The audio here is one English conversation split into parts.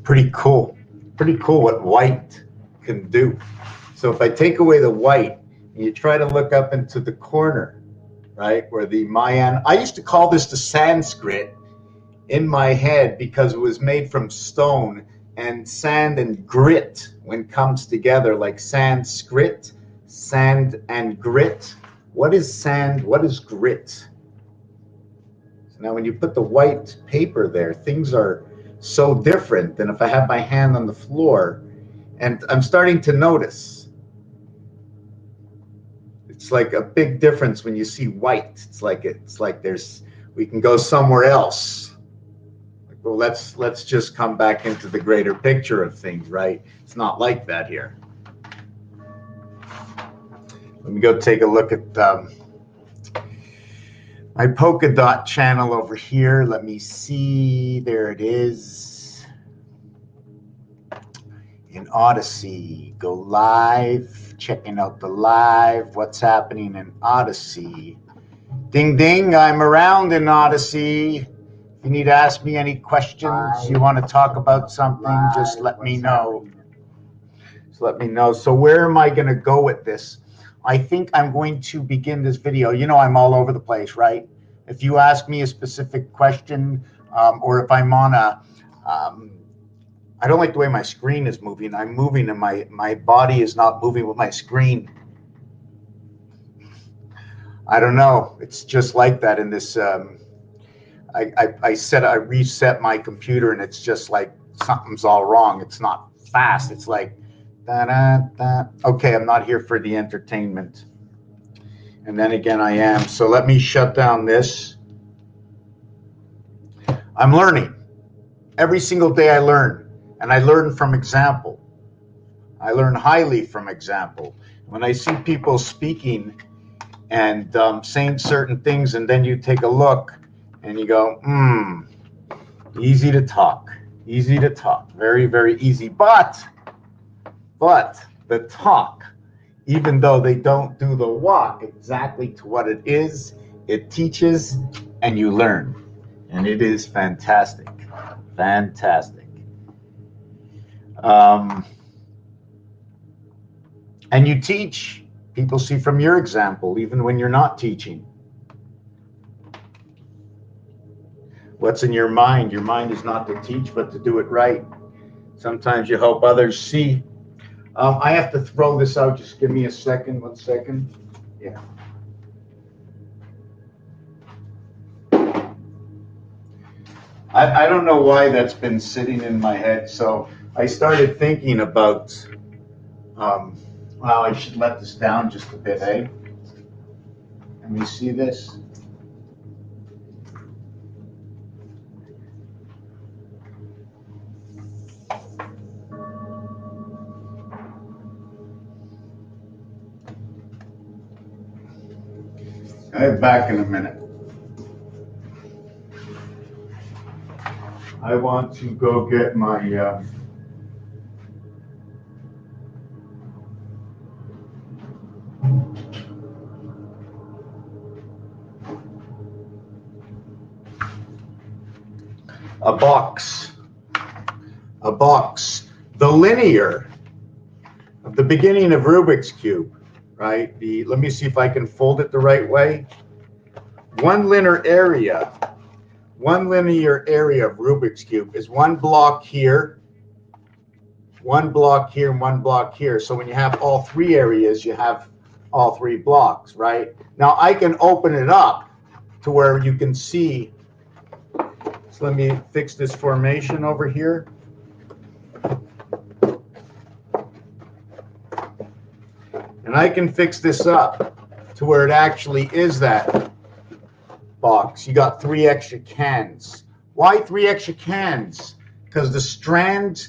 Pretty cool. Pretty cool what white can do. So if I take away the white and you try to look up into the corner, right, where the Mayan, I used to call this the Sanskrit in my head because it was made from stone, and sand and grit when comes together, like Sanskrit, sand and grit. What is sand? What is grit? So now when you put the white paper there, things are so different than if I have my hand on the floor. And I'm starting to notice it's like a big difference when you see white. It's like there's, we can go somewhere else. Well, let's just come back into the greater picture of things, right? It's not like that here. Let me go take a look at my polka dot channel over here. Let me see. There it is. In Odyssey, go live, checking out the live. What's happening in Odyssey? Ding, ding, I'm around in Odyssey. If you need to ask me any questions, you want to talk about something, just let me know. Just let me know. So where am I going to go with this? I think I'm going to begin this video. You know, I'm all over the place, right? If you ask me a specific question, or if I'm on a, I don't like the way my screen is moving. I'm moving and my body is not moving with my screen. I don't know. It's just like that in this, I reset my computer and it's just like something's all wrong. It's not fast. It's like, da, da, da. Okay, I'm not here for the entertainment. And then again, I am. So let me shut down this. I'm learning. Every single day I learn. And I learn from example. I learn highly from example. When I see people speaking and saying certain things, and then you take a look and you go, easy to talk, very, very easy. But the talk, even though they don't do the walk exactly to what it is, it teaches and you learn. And it is fantastic, fantastic. And you teach, people see from your example, even when you're not teaching. What's in your mind? Your mind is not to teach, but to do it right. Sometimes you help others see. I have to throw this out. Just give me a second. 1 second. Yeah. I don't know why that's been sitting in my head. So I started thinking about, wow, I should let this down just a bit, eh? Let me see this. I'll be back in a minute. I want to go get my a box. The linear of the beginning of Rubik's Cube, right? Let me see if I can fold it the right way. One linear area of Rubik's Cube is one block here, one block here, and one block here. So when you have all three areas, you have all three blocks, right? Now I can open it up to where you can see. So let me fix this formation over here. And I can fix this up to where it actually is that box. You got 3 extra cans. Why 3 extra cans? Because the strand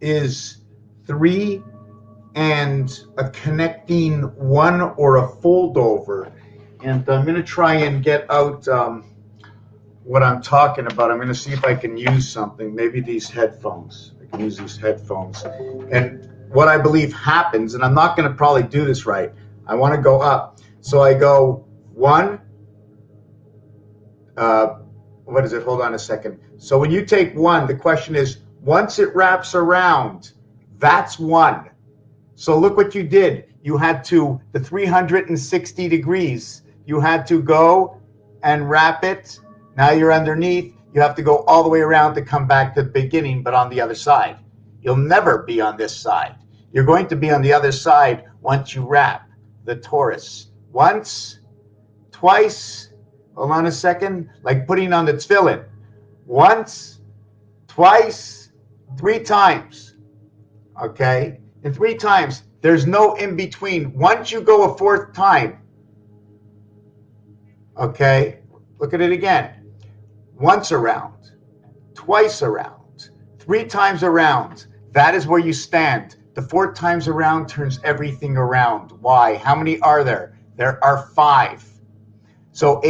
is 3 and a connecting 1 or a fold over. And I'm going to try and get out what I'm talking about. I'm going to see if I can use something, maybe these headphones. I can use these headphones. And what I believe happens, and I'm not going to probably do this right. I want to go up. So I go 1, what is it? Hold on a second. So when you take 1, the question is, Once it wraps around, that's 1. So look what you did. You had to, the 360 degrees, you had to go and wrap it. Now you're underneath. You have to go all the way around to come back to the beginning, but on the other side. You'll never be on this side. You're going to be on the other side once you wrap the torus. Once, twice, hold on a second, like putting on the tefillin. Once, twice, 3 times. Okay? And 3 times. There's no in between. Once you go a 4th time, okay, look at it again. Once around, twice around, 3 times around. That is where you stand. The 4th times around turns everything around. Why? How many are there? There are 5. So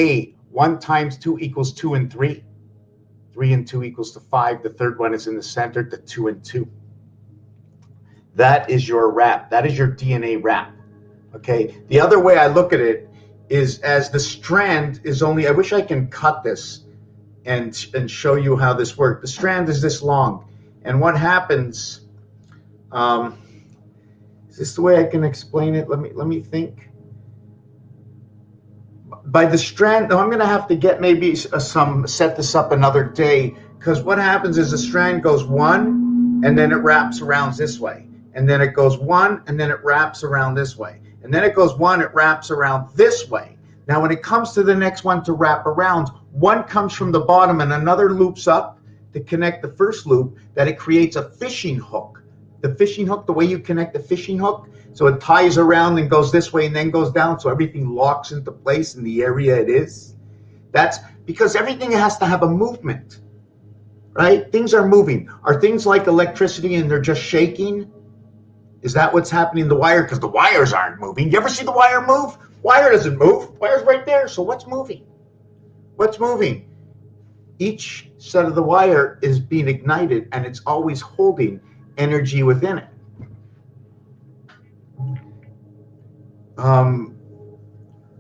1 times 2 equals 2 and 3. 3 and 2 equals to 5. The 3rd one is in the center, the 2 and 2. That is your wrap. That is your DNA wrap. Okay. The other way I look at it is as the strand is only, I wish I can cut this and show you how this works. The strand is this long. And what happens, is this the way I can explain it? Let me think. By the strand, no, I'm going to have to get maybe set this up another day, because what happens is the strand goes 1 and then it wraps around this way. And then it goes 1, and then it wraps around this way. And then it goes 1, it wraps around this way. Now, when it comes to the next one to wrap around, 1 comes from the bottom and another loops up to connect the first loop, that it creates a fishing hook. The fishing hook, the way you connect the fishing hook, so it ties around and goes this way and then goes down, so everything locks into place in the area it is. That's because everything has to have a movement, right? Things are moving. Are things like electricity and they're just shaking? Is that what's happening in the wire? Because the wires aren't moving. You ever see the wire move? Wire doesn't move. Wire's right there. So what's moving? What's moving? Each set of the wire is being ignited, and it's always holding energy within it.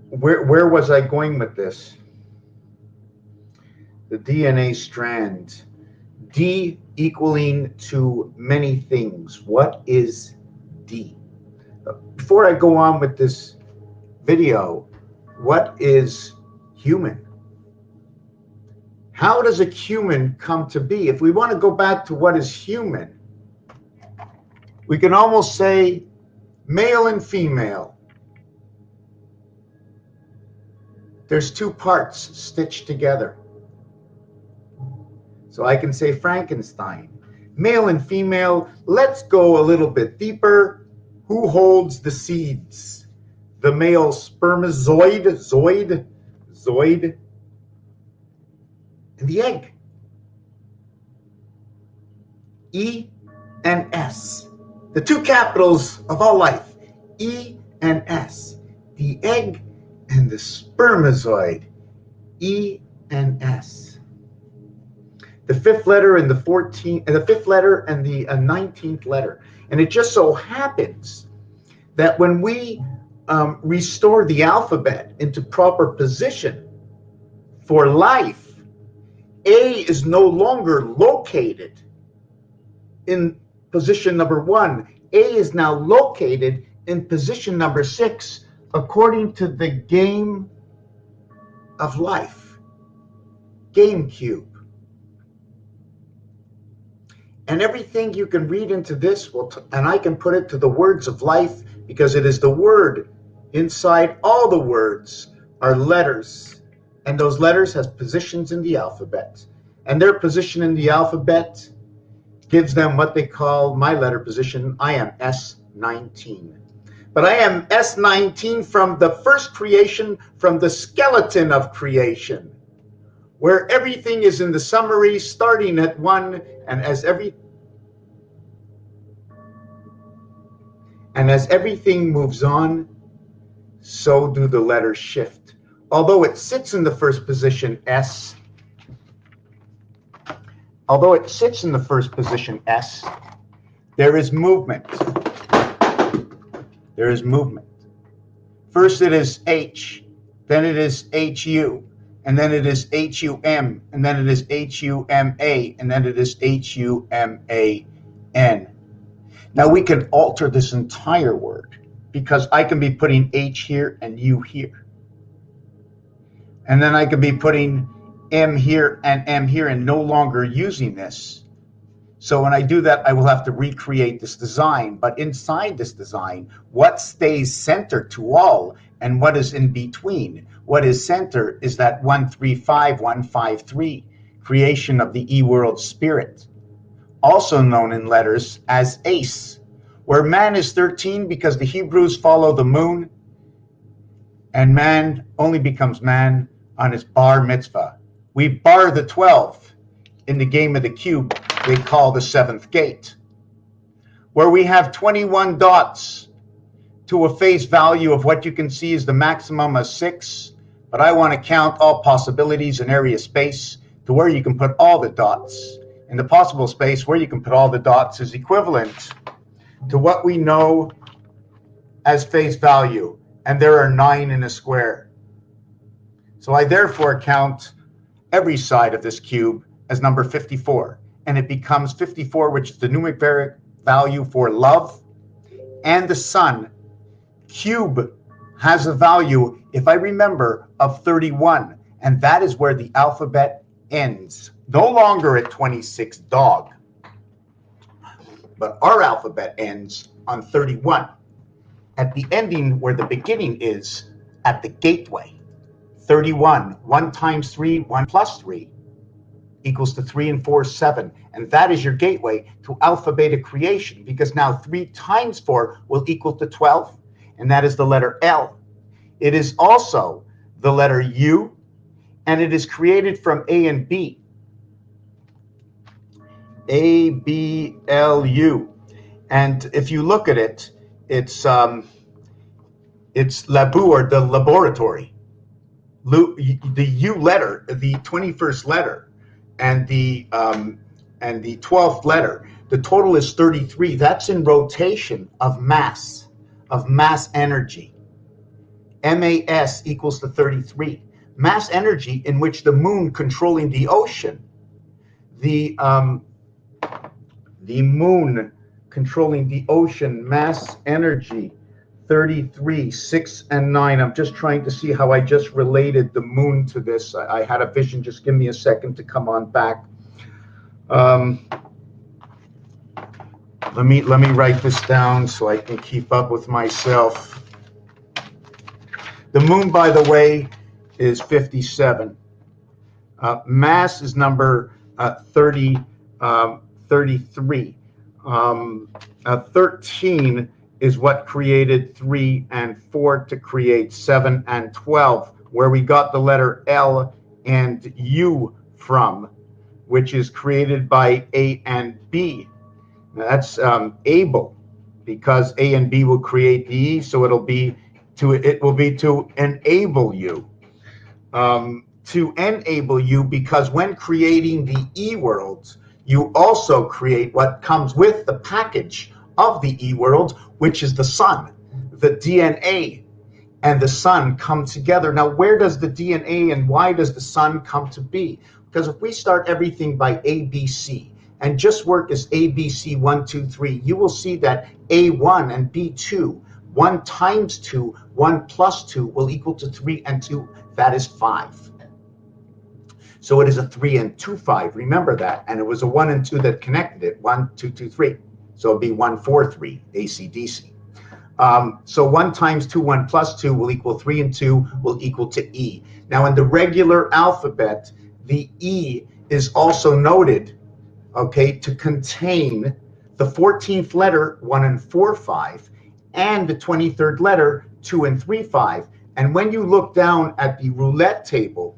Where was I going with this? The DNA strand. D equaling to many things. What is D? Before I go on with this video, what is human? How does a human come to be? If we want to go back to what is human, we can almost say male and female. There's 2 parts stitched together. So I can say Frankenstein. Male and female, let's go a little bit deeper. Who holds the seeds? The male spermatozoid, zoid, and the egg. E and S. The 2 capitals of all life. E and S. The egg and the spermatozoid. E and S. The 5th letter and the 5th letter and the 19th letter. And it just so happens that when we restore the alphabet into proper position for life, A is no longer located in position number 1. A is now located in position number 6 according to the game of life, GameCube. And everything you can read into this, and I can put it to the words of life, because it is the word. Inside all the words are letters, and those letters has positions in the alphabet. And their position in the alphabet gives them what they call my letter position. I am S19. But I am S19 from the first creation, from the skeleton of creation, where everything is in the summary starting at 1, and as everything moves on, so do the letters shift. Although it sits in the first position, S, there is movement. There is movement. First it is H, then it is HU, and then it is HUM, and then it is HUMA, and then it is HUMAN. Now we can alter this entire word because I can be putting H here and U here. And then I could be putting M here and M here and no longer using this. So when I do that, I will have to recreate this design. But inside this design, what stays center to all and what is in between? What is center is that 135153, creation of the E-world spirit, also known in letters as ACE, where man is 13 because the Hebrews follow the moon, and man only becomes man on his bar mitzvah. We bar the 12 in the game of the cube they call the seventh gate, where we have 21 dots to a face value of what you can see is the maximum of 6, but I want to count all possibilities in area space to where you can put all the dots. And the possible space where you can put all the dots is equivalent to what we know as face value, and there are 9 in a square. So I therefore count every side of this cube as number 54, and it becomes 54, which is the numeric value for love and the sun. Cube has a value, if I remember, of 31, and that is where the alphabet ends. No longer at 26 dog, but our alphabet ends on 31, at the ending where the beginning is at the gateway. 31, 1 times 3, 1 plus 3 equals to 3 and 4, 7. And that is your gateway to alpha beta creation, because now 3 times 4 will equal to 12, and that is the letter L. It is also the letter U, and it is created from A and B. A, B, L, U. And if you look at it, it's labu, or the laboratory. The U letter, the 21st letter, and the 12th letter, the total is 33. That's in rotation of mass energy. MAS equals to 33. Mass energy in which the moon controlling the ocean, the moon controlling the ocean, mass energy, 33, 6, and 9. I'm just trying to see how I just related the moon to this. I had a vision. Just give me a second to come on back. Let me write this down so I can keep up with myself. The moon, by the way, is 57. Mass is number 33. 13 is what created 3 and 4 to create 7 and 12, where we got the letter L and U from, which is created by A and B. Now that's able, because A and B will create the E, so it will be to enable you. To enable you, because when creating the E worlds, you also create what comes with the package of the E world, which is the sun. The DNA and the sun come together. Now, where does the DNA and why does the sun come to be? Because if we start everything by ABC and just work as ABC 1, 2, 3, you will see that A1 and B2, 1 times 2, 1 plus 2 will equal to 3 and 2. That is 5. So it is a 3 and 2, 5. Remember that. And it was a 1 and 2 that connected it. 1, 2, 2, 3. So it'll be 1, 4, 3, AC/DC. So 1 times 2, 1 plus 2 will equal 3, and 2 will equal to E. Now in the regular alphabet, the E is also noted, okay, to contain the 14th letter, 1 and 4, 5, and the 23rd letter, 2 and 3, 5. And when you look down at the roulette table,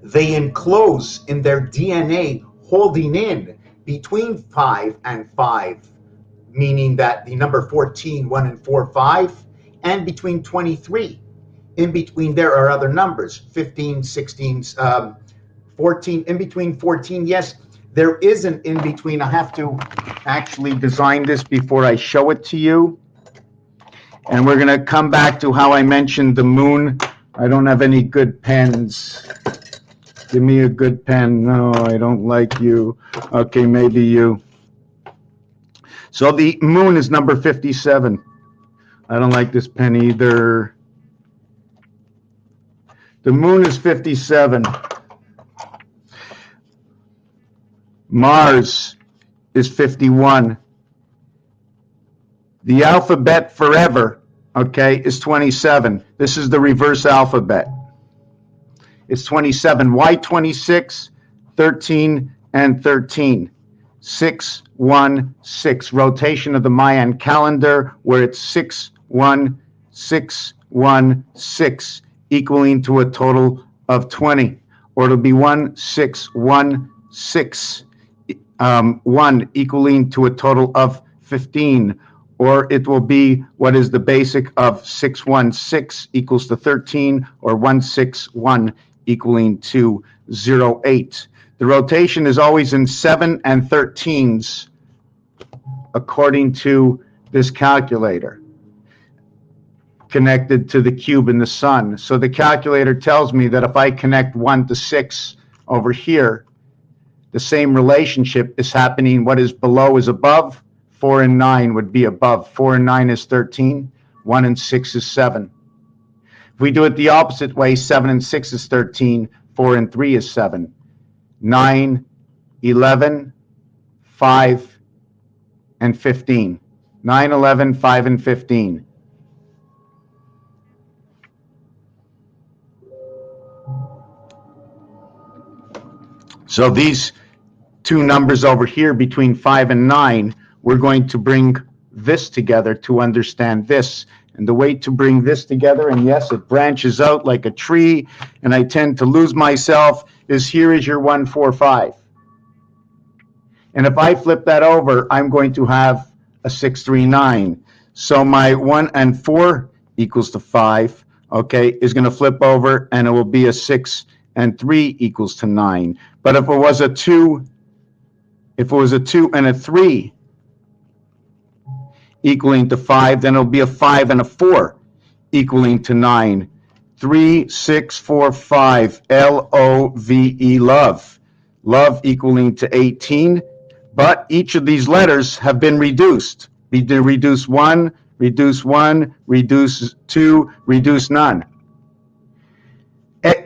they enclose in their DNA holding in between 5 and 5, meaning that the number 14, 1 and 4, 5, and between 23. In between there are other numbers, 15, 16, 14, in between 14. Yes, there is an in between. I have to actually design this before I show it to you. And we're going to come back to how I mentioned the moon I don't have any good pens. Give me a good pen. No, I don't like you. Okay, maybe you. So the moon is number 57. I don't like this pen either. The moon is 57. Mars is 51. The alphabet forever, okay, is 27. This is the reverse alphabet. It's 27. Why 26, 13, and 13? 6, 1, 6. Rotation of the Mayan calendar, where it's 6, 1, 6, 1, 6, equaling to a total of 20. Or it'll be 1, 6, 1, 6, 1, equaling to a total of 15. Or it will be what is the basic of 616 equals to 13, or 161 equaling to 08. The rotation is always in 7 and 13s according to this calculator connected to the cube in the sun. So the calculator tells me that if I connect 1 to 6 over here, the same relationship is happening. What is below is above. 4 and 9 would be above. 4 and 9 is 13. 1 and 6 is 7. If we do it the opposite way, 7 and 6 is 13. 4 and 3 is 7. 9, 11, 5, and 15. 9, 11, 5, and 15. So these two numbers over here between 5 and 9, we're going to bring this together to understand this. And the way to bring this together, and yes, it branches out like a tree, and I tend to lose myself, is here is your 1, 4, 5. And if I flip that over, I'm going to have a 6, 3, 9. So my 1 and 4 equals to 5, okay, is going to flip over, and it will be a 6 and 3 equals to 9. But if it was a 2, and a 3 equaling to 5, then it'll be a 5 and a 4 equaling to 9. 3, 6, 4, 5, L-O-V-E, love. Love equaling to 18. But each of these letters have been reduced. Reduce 1, reduce 1, reduce 2, reduce none.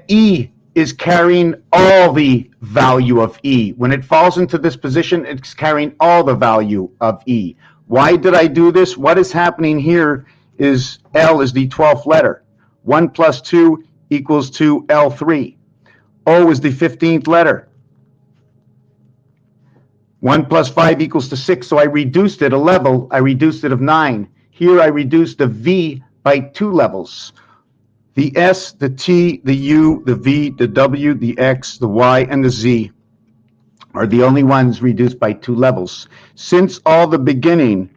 E is carrying all the value of E. When it falls into this position, it's carrying all the value of E. Why did I do this? What is happening here is L is the 12th letter. 1 plus 2 equals to L3. O is the 15th letter. 1 plus 5 equals to 6, so I reduced it a level. I reduced it of 9. Here I reduced the V by 2 levels. The S, the T, the U, the V, the W, the X, the Y, and the Z are the only ones reduced by 2 levels. Since all the beginning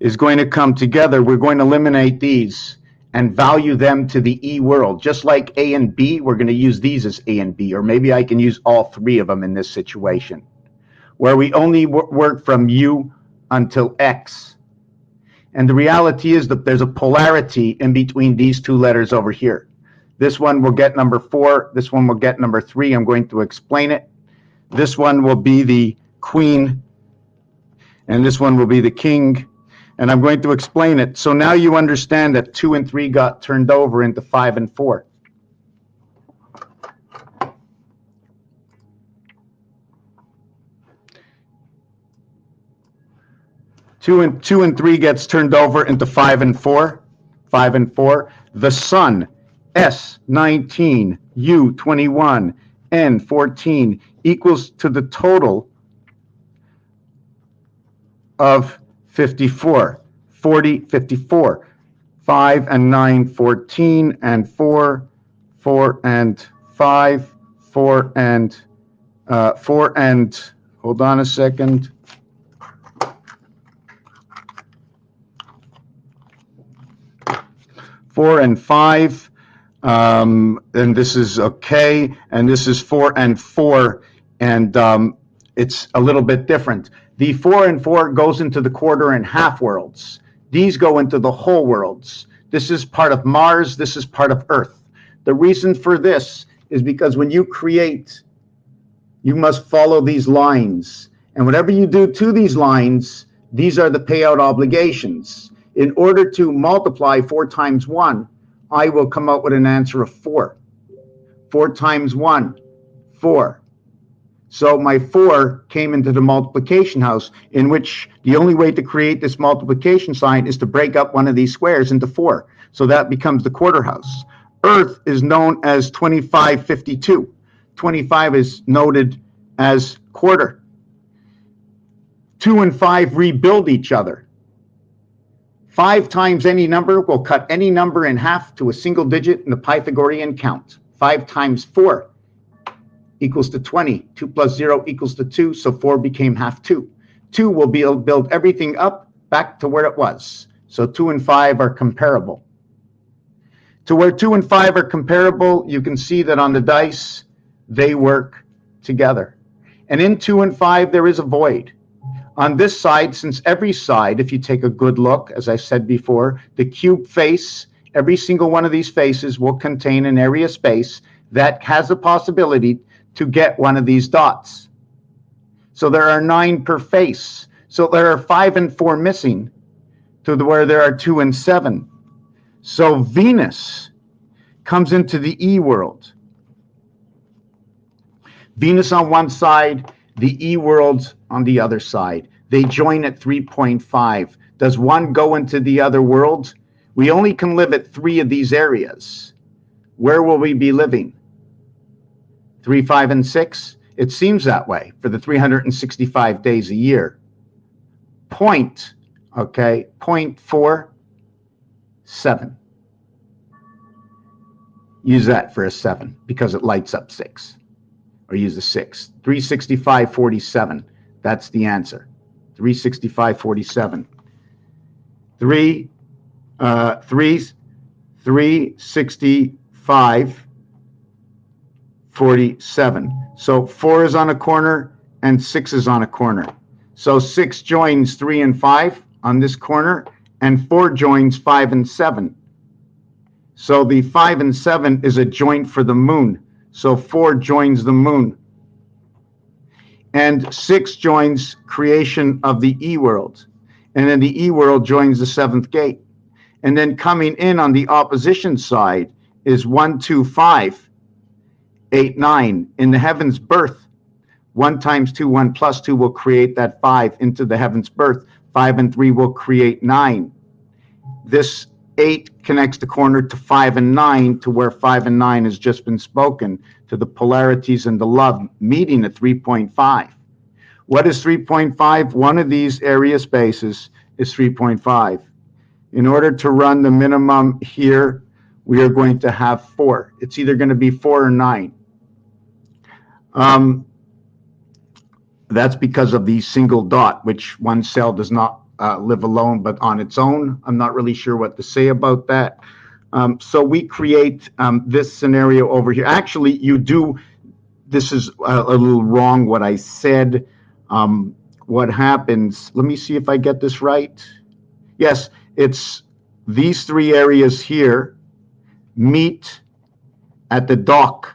is going to come together, we're going to eliminate these and value them to the E world. Just like A and B, we're going to use these as A and B, or maybe I can use all 3 of them in this situation, where we only work from U until X. And the reality is that there's a polarity in between these 2 letters over here. This one will get number 4. This one will get number 3. I'm going to explain it. This one will be the queen, and this one will be the king. And I'm going to explain it. So now you understand that 2 and 3 got turned over into 5 and 4. Two and 3 gets turned over into 5 and 4. 5 and 4. The sun, S 19, U 21, N 14 equals to the total of 54. 40, 54. 5 and 9, 14, and 4, 4 and 5, 4 and hold on a second. 4 and 5, and this is okay, and this is 4 and 4, and it's a little bit different. The 4 and 4 goes into the quarter and half worlds. These go into the whole worlds. This is part of Mars. This is part of Earth. The reason for this is because when you create, you must follow these lines. And whatever you do to these lines, these are the payout obligations. In order to multiply 4 times 1, I will come out with an answer of 4. 4 times 1, 4. So my 4 came into the multiplication house, in which the only way to create this multiplication sign is to break up one of these squares into 4. So that becomes the quarter house. Earth is known as 2552. 25 is noted as quarter. 2 and 5 rebuild each other. 5 times any number will cut any number in half to a single digit in the Pythagorean count. 5 times 4 equals to 20. 2 plus 0 equals to 2, so 4 became half 2. 2 will build everything up back to where it was. So 2 and 5 are comparable. To where 2 and 5 are comparable, you can see that on the dice, they work together. And in 2 and 5, there is a void. On this side, since every side, if you take a good look, as I said before, the cube face, every single one of these faces will contain an area space that has a possibility to get one of these dots. So there are 9 per face. So there are 5 and 4 missing to where there are 2 and 7. So Venus comes into the E world. Venus on one side, the E world on the other side. They join at 3.5. Does one go into the other world? We only can live at 3 of these areas. Where will we be living? 3, 5, and 6? It seems that way for the 365 days a year. Point, okay, 0.47. Use that for a 7 because it lights up 6. Or use the 6. 365.47. That's the answer. 365.47. 365.47. So 4 is on a corner and 6 is on a corner. So 6 joins 3 and 5 on this corner, and 4 joins 5 and 7. So the 5 and 7 is a joint for the moon. So 4 joins the moon. And 6 joins creation of the E world. And then the E world joins the 7th gate. And then coming in on the opposition side is 1, 2, 5, 8, 9. In the heaven's birth, 1 times 2, 1 plus 2 will create that 5 into the heaven's birth. 5 and 3 will create 9. This 8 connects the corner to 5 and 9, to where 5 and 9 has just been spoken, to the polarities and the love meeting at 3.5. What is 3.5? One of these area spaces is 3.5. In order to run the minimum here, we are going to have 4. It's either going to be 4 or 9. That's because of the single dot, which one cell does not live alone, but on its own. I'm not really sure what to say about that. So we create this scenario over here. Actually, you do, this is a little wrong what I said. What happens, let me see if I get this right. Yes, it's these 3 areas here meet at the dock,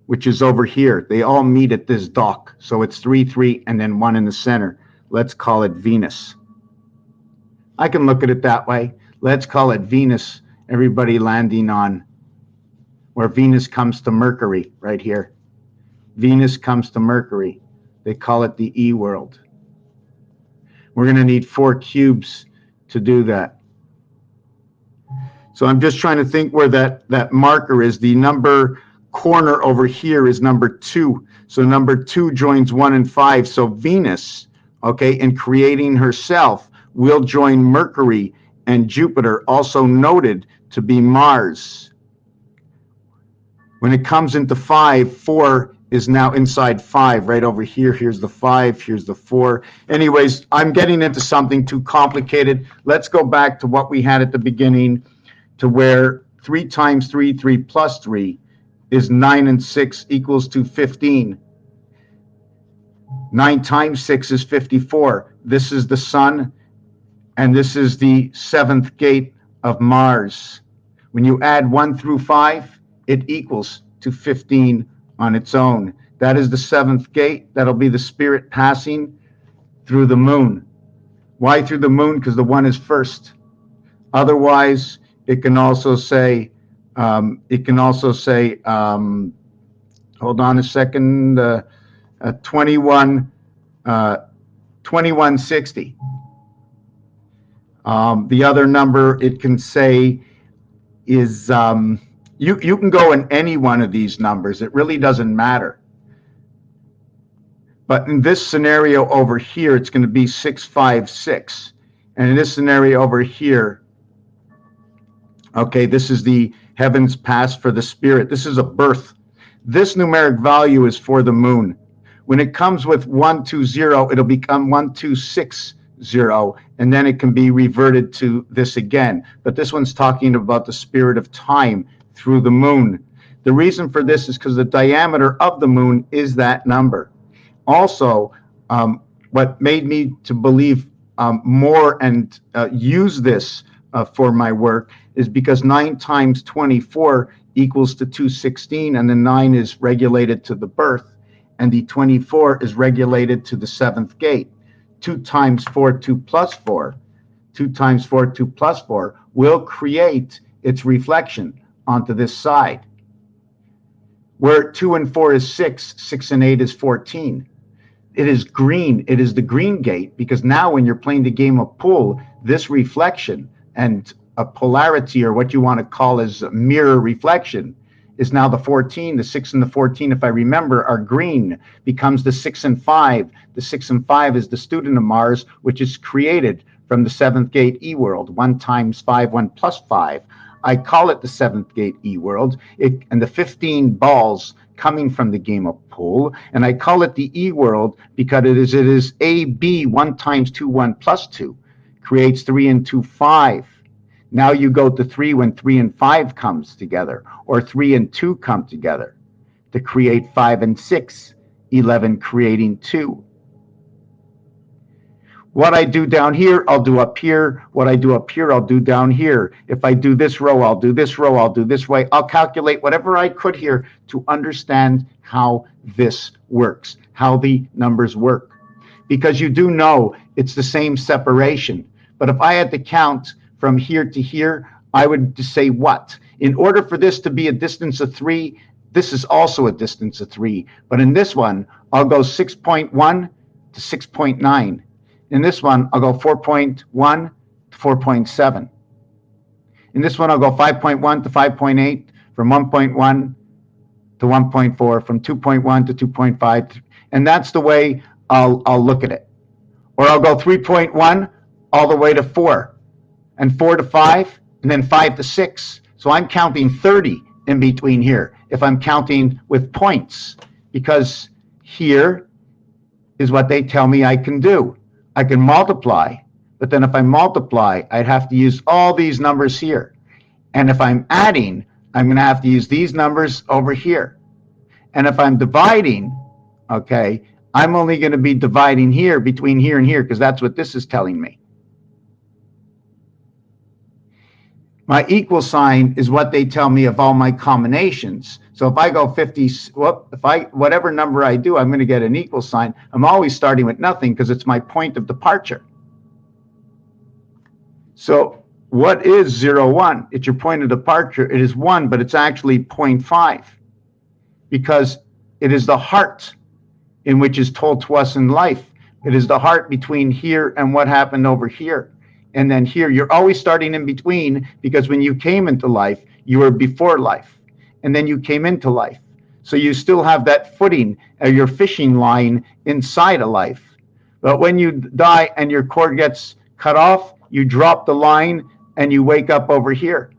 which is over here. They all meet at this dock. So it's 3, 3, and then 1 in the center. Let's call it Venus. I can look at it that way. Let's call it Venus. Everybody landing on where Venus comes to Mercury, right here. Venus comes to Mercury. They call it the E world. We're going to need 4 cubes to do that. So I'm just trying to think where that marker is. The number corner over here is number 2. So number 2 joins 1 and 5. So Venus, okay, in creating herself, will join Mercury and Jupiter, also noted to be Mars. When it comes into 5, 4 is now inside 5, right over here. Here's the 5, here's the 4. Anyways, I'm getting into something too complicated. Let's go back to what we had at the beginning, to where 3 times 3, 3 plus 3 is 9 and 6 equals to 15. 9 times 6 is 54. This is the sun, and this is the 7th gate of Mars. When you add 1 through 5, it equals to 15 on its own. That is the 7th gate. That'll be the spirit passing through the moon. Why through the moon? Because the 1 is first. Otherwise, it can also say, hold on a second, 2160. The other number it can say is, you can go in any one of these numbers. It really doesn't matter. But in this scenario over here, it's going to be 656. And in this scenario over here, okay, this is the heavens past for the spirit. This is a birth. This numeric value is for the moon. When it comes with 120, it'll become 1260, and then it can be reverted to this again. But this one's talking about the spirit of time through the moon. The reason for this is because the diameter of the moon is that number. Also, what made me to believe more and use this for my work is because 9 times 24 equals to 216, and the 9 is regulated to the birth, and the 24 is regulated to the 7th gate. 2 times 4, 2 plus 4. 2 times 4, 2 plus 4 will create its reflection onto this side. Where 2 and 4 is 6, 6 and 8 is 14. It is green. It is the green gate, because now when you're playing the game of pool, this reflection and a polarity, or what you want to call as a mirror reflection, is now the 14. The 6 and the 14, if I remember, are green, becomes the 6 and 5. The 6 and 5 is the student of Mars, which is created from the 7th gate E world. 1 times 5, 1 plus 5. I call it the 7th gate E world. And the 15 balls coming from the game of pool, and I call it the E world because it is AB, 1 times 2, 1 plus 2, creates 3 and 2, 5. Now you go to 3 when 3 and 5 comes together, or 3 and 2 come together to create 5 and 6, 11 creating 2. What I do down here, I'll do up here. What I do up here, I'll do down here. If I do this row, I'll do this row, I'll do this way. I'll calculate whatever I could here to understand how this works, how the numbers work. Because you do know it's the same separation. But if I had to count from here to here, I would just say what? In order for this to be a distance of 3, this is also a distance of 3. But in this one, I'll go 6.1 to 6.9. In this one, I'll go 4.1 to 4.7. In this one, I'll go 5.1 to 5.8, from 1.1 to 1.4, from 2.1 to 2.5. And that's the way I'll look at it. Or I'll go 3.1 all the way to 4, and 4 to 5, and then 5 to 6. So I'm counting 30 in between here, if I'm counting with points, because here is what they tell me I can do. I can multiply, but then if I multiply, I'd have to use all these numbers here. And if I'm adding, I'm going to have to use these numbers over here. And if I'm dividing, okay, I'm only going to be dividing here between here and here, because that's what this is telling me. My equal sign is what they tell me of all my combinations. So if I go 50, whatever number I do, I'm going to get an equal sign. I'm always starting with nothing because it's my point of departure. So what is 0, 1? It's your point of departure. It is 1, but it's actually 0.5, because it is the heart in which is told to us in life. It is the heart between here and what happened over here. And then here, you're always starting in between, because when you came into life, you were before life. And then you came into life. So you still have that footing, your fishing line inside of life. But when you die and your cord gets cut off, you drop the line and you wake up over here.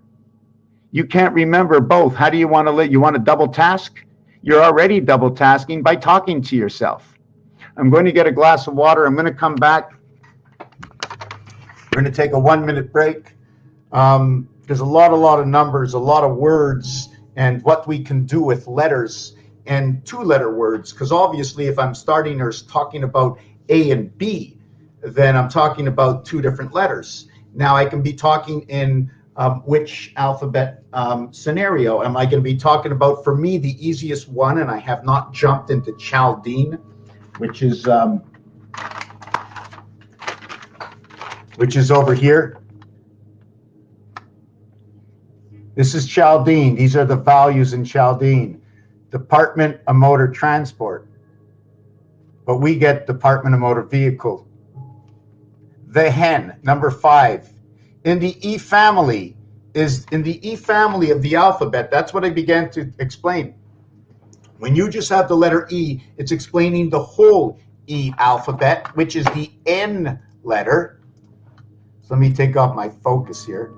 You can't remember both. How do you want to live? You want to double task? You're already double tasking by talking to yourself. I'm going to get a glass of water. I'm going to come back. We're going to take a 1-minute break. There's a lot of numbers, a lot of words, and what we can do with letters and 2-letter words. Because obviously, if I'm starting or talking about A and B, then I'm talking about 2 different letters. Now I can be talking in which alphabet scenario am I going to be talking about? For me, the easiest one, and I have not jumped into Chaldean, which is over here. This is Chaldean. These are the values in Chaldean. Department of Motor Transport. But we get Department of Motor Vehicle. The hen, number 5. In the E family of the alphabet. That's what I began to explain. When you just have the letter E, it's explaining the whole E alphabet, which is the N letter. So let me take off my focus here.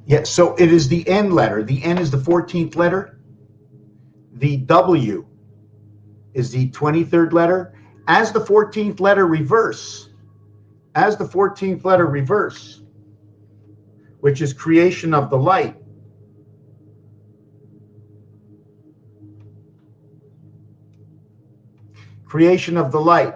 Yeah, so it is the N letter. The N is the 14th letter. The W is the 23rd letter. As the 14th letter reverse, which is creation of the light, creation of the light.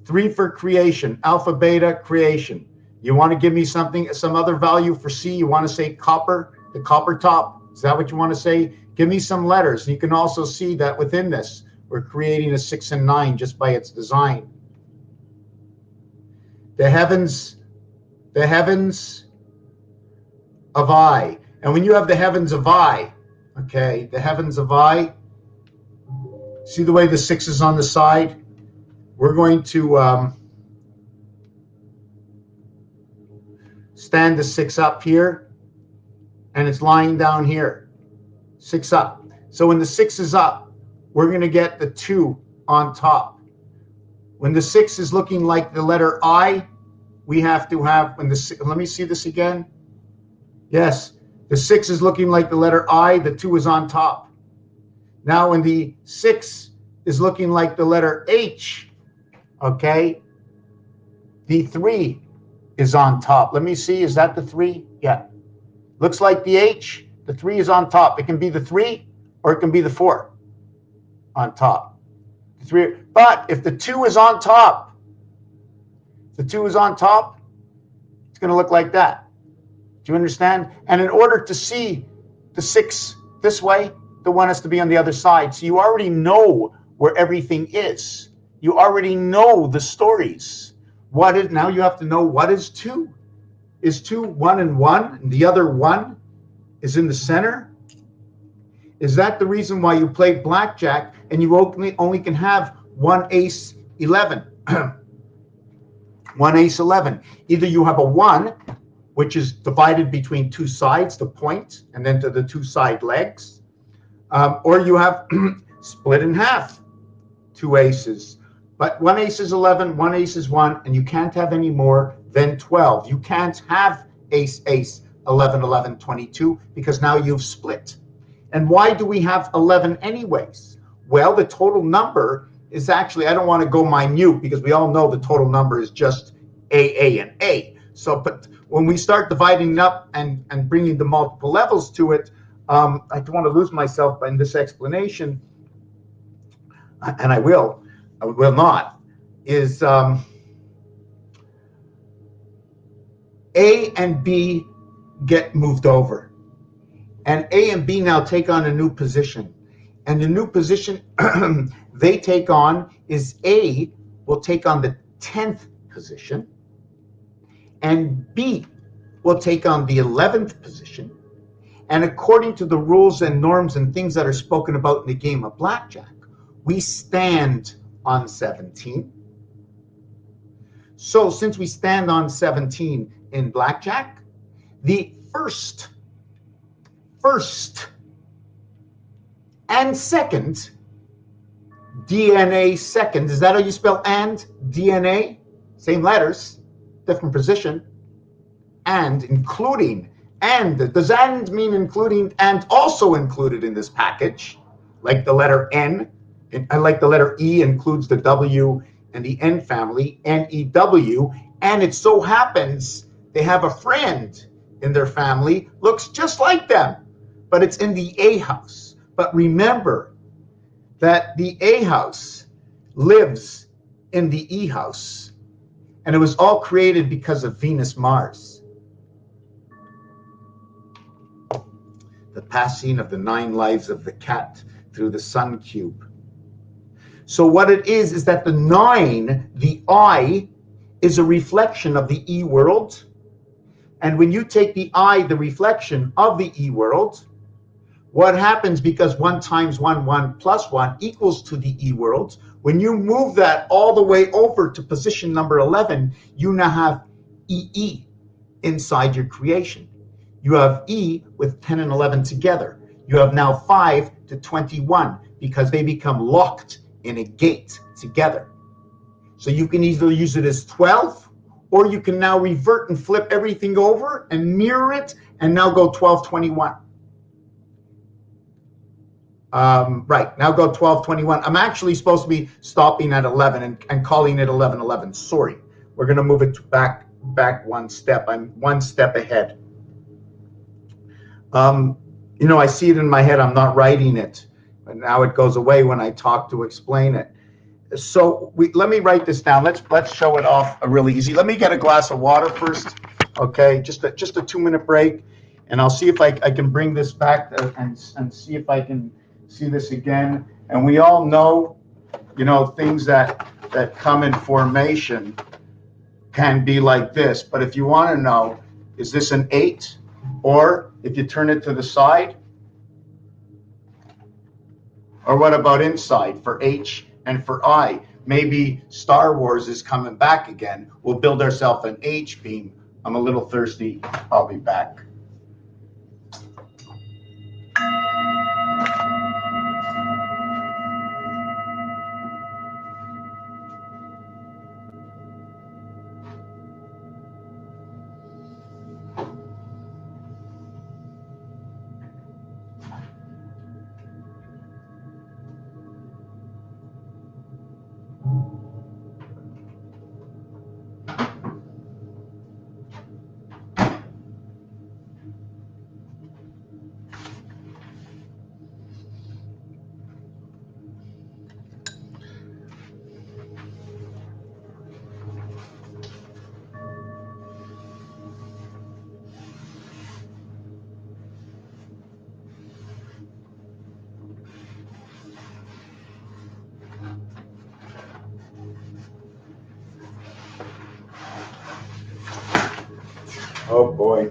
3 for creation, alpha, beta, creation. You want to give me something, some other value for C? You want to say copper, the copper top? Is that what you want to say? Give me some letters. You can also see that within this, we're creating a 6 and 9 just by its design. The heavens of I. And when you have the heavens of I, okay, the heavens of I, see the way the 6 is on the side? We're going to stand the 6 up here, and it's lying down here. 6 up. So when the 6 is up, we're going to get the 2 on top. When the 6 is looking like the letter I, we have to have, when the, let me see this again. Yes, the 6 is looking like the letter I, the 2 is on top. Now when the 6 is looking like the letter H, okay, the 3 is on top. Let me see, is that the 3? Yeah. Looks like the H, the 3 is on top. It can be the 3 or it can be the 4 on top. The 3, but if the 2 is on top, it's going to look like that. Do you understand? And in order to see the 6 this way, the 1 has to be on the other side. So you already know where everything is. You already know the stories. What is, now you have to know what is 2. Is 2 1 and 1, and the other 1 is in the center? Is that the reason why you play blackjack and you only can have 1 ace 11? 1 ace 11. Either you have a 1, which is divided between 2 sides, the point, and then to the 2 side legs, or you have split in half, 2 aces. But 1 ace is 11, 1 ace is 1, and you can't have any more than 12. You can't have ace, ace, 11, 11, 22, because now you've split. And why do we have 11 anyways? Well, the total number is actually, I don't want to go minute, because we all know the total number is just A, and A. So, but when we start dividing it up and bringing the multiple levels to it, I don't want to lose myself in this explanation, and I will not, is A and B get moved over. And A and B now take on a new position. And the new position they take on is A will take on the 10th position, and B will take on the 11th position. And according to the rules and norms and things that are spoken about in the game of blackjack, we stand on 17. So since we stand on 17 in blackjack, the first and second DNA second, is that how you spell and? DNA, same letters, different position, and including, and does and mean including and also included in this package, like the letter N, and like the letter E includes the W and the N family, N-E-W, and it so happens they have a friend in their family, looks just like them, but it's in the A house. But remember that the A house lives in the E house. And it was all created because of Venus Mars. The passing of the 9 lives of the cat through the sun cube. So what it is that the 9, the I, is a reflection of the E world. And when you take the I, the reflection of the E world, what happens, because 1 times 1, 1 plus 1 equals to the E world, when you move that all the way over to position number 11, you now have EE inside your creation. You have E with 10 and 11 together. You have now 5 to 21 because they become locked in a gate together. So you can either use it as 12, or you can now revert and flip everything over and mirror it and now go 12, 21. Right, now go 12, 21. I'm actually supposed to be stopping at 11 and calling it 11, 11. Sorry. We're going to move it back 1 step. I'm 1 step ahead. You know, I see it in my head. I'm not writing it. But now it goes away when I talk to explain it. So let me write this down. Let's show it off really easy. Let me get a glass of water first. Okay, just a 2-minute break, and I'll see if I can bring this back and see if I can see this again. And we all know, you know, things that come in formation can be like this. But if you want to know, is this an 8? Or if you turn it to the side, or what about inside for H and for I? Maybe Star Wars is coming back again. We'll build ourselves an H beam. I'm a little thirsty. I'll be back. Oh boy.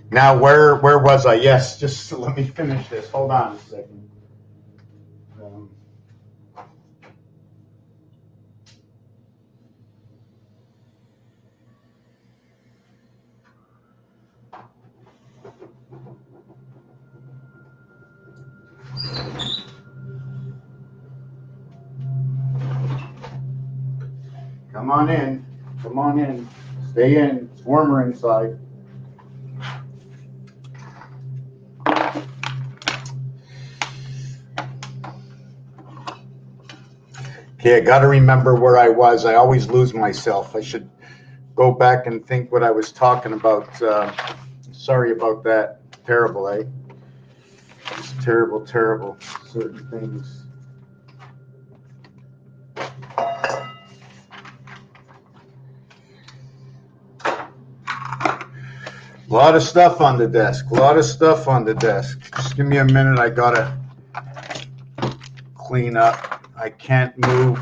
Now, where was I? Yes, just let me finish this. Hold on a second. Come on in. Come on in. Stay in. It's warmer inside. Okay, I got to remember where I was. I always lose myself. I should go back and think what I was talking about. Sorry about that. Terrible, eh? It's terrible, terrible. Certain things. A lot of stuff on the desk. A lot of stuff on the desk. Just give me a minute. I gotta clean up. I can't move.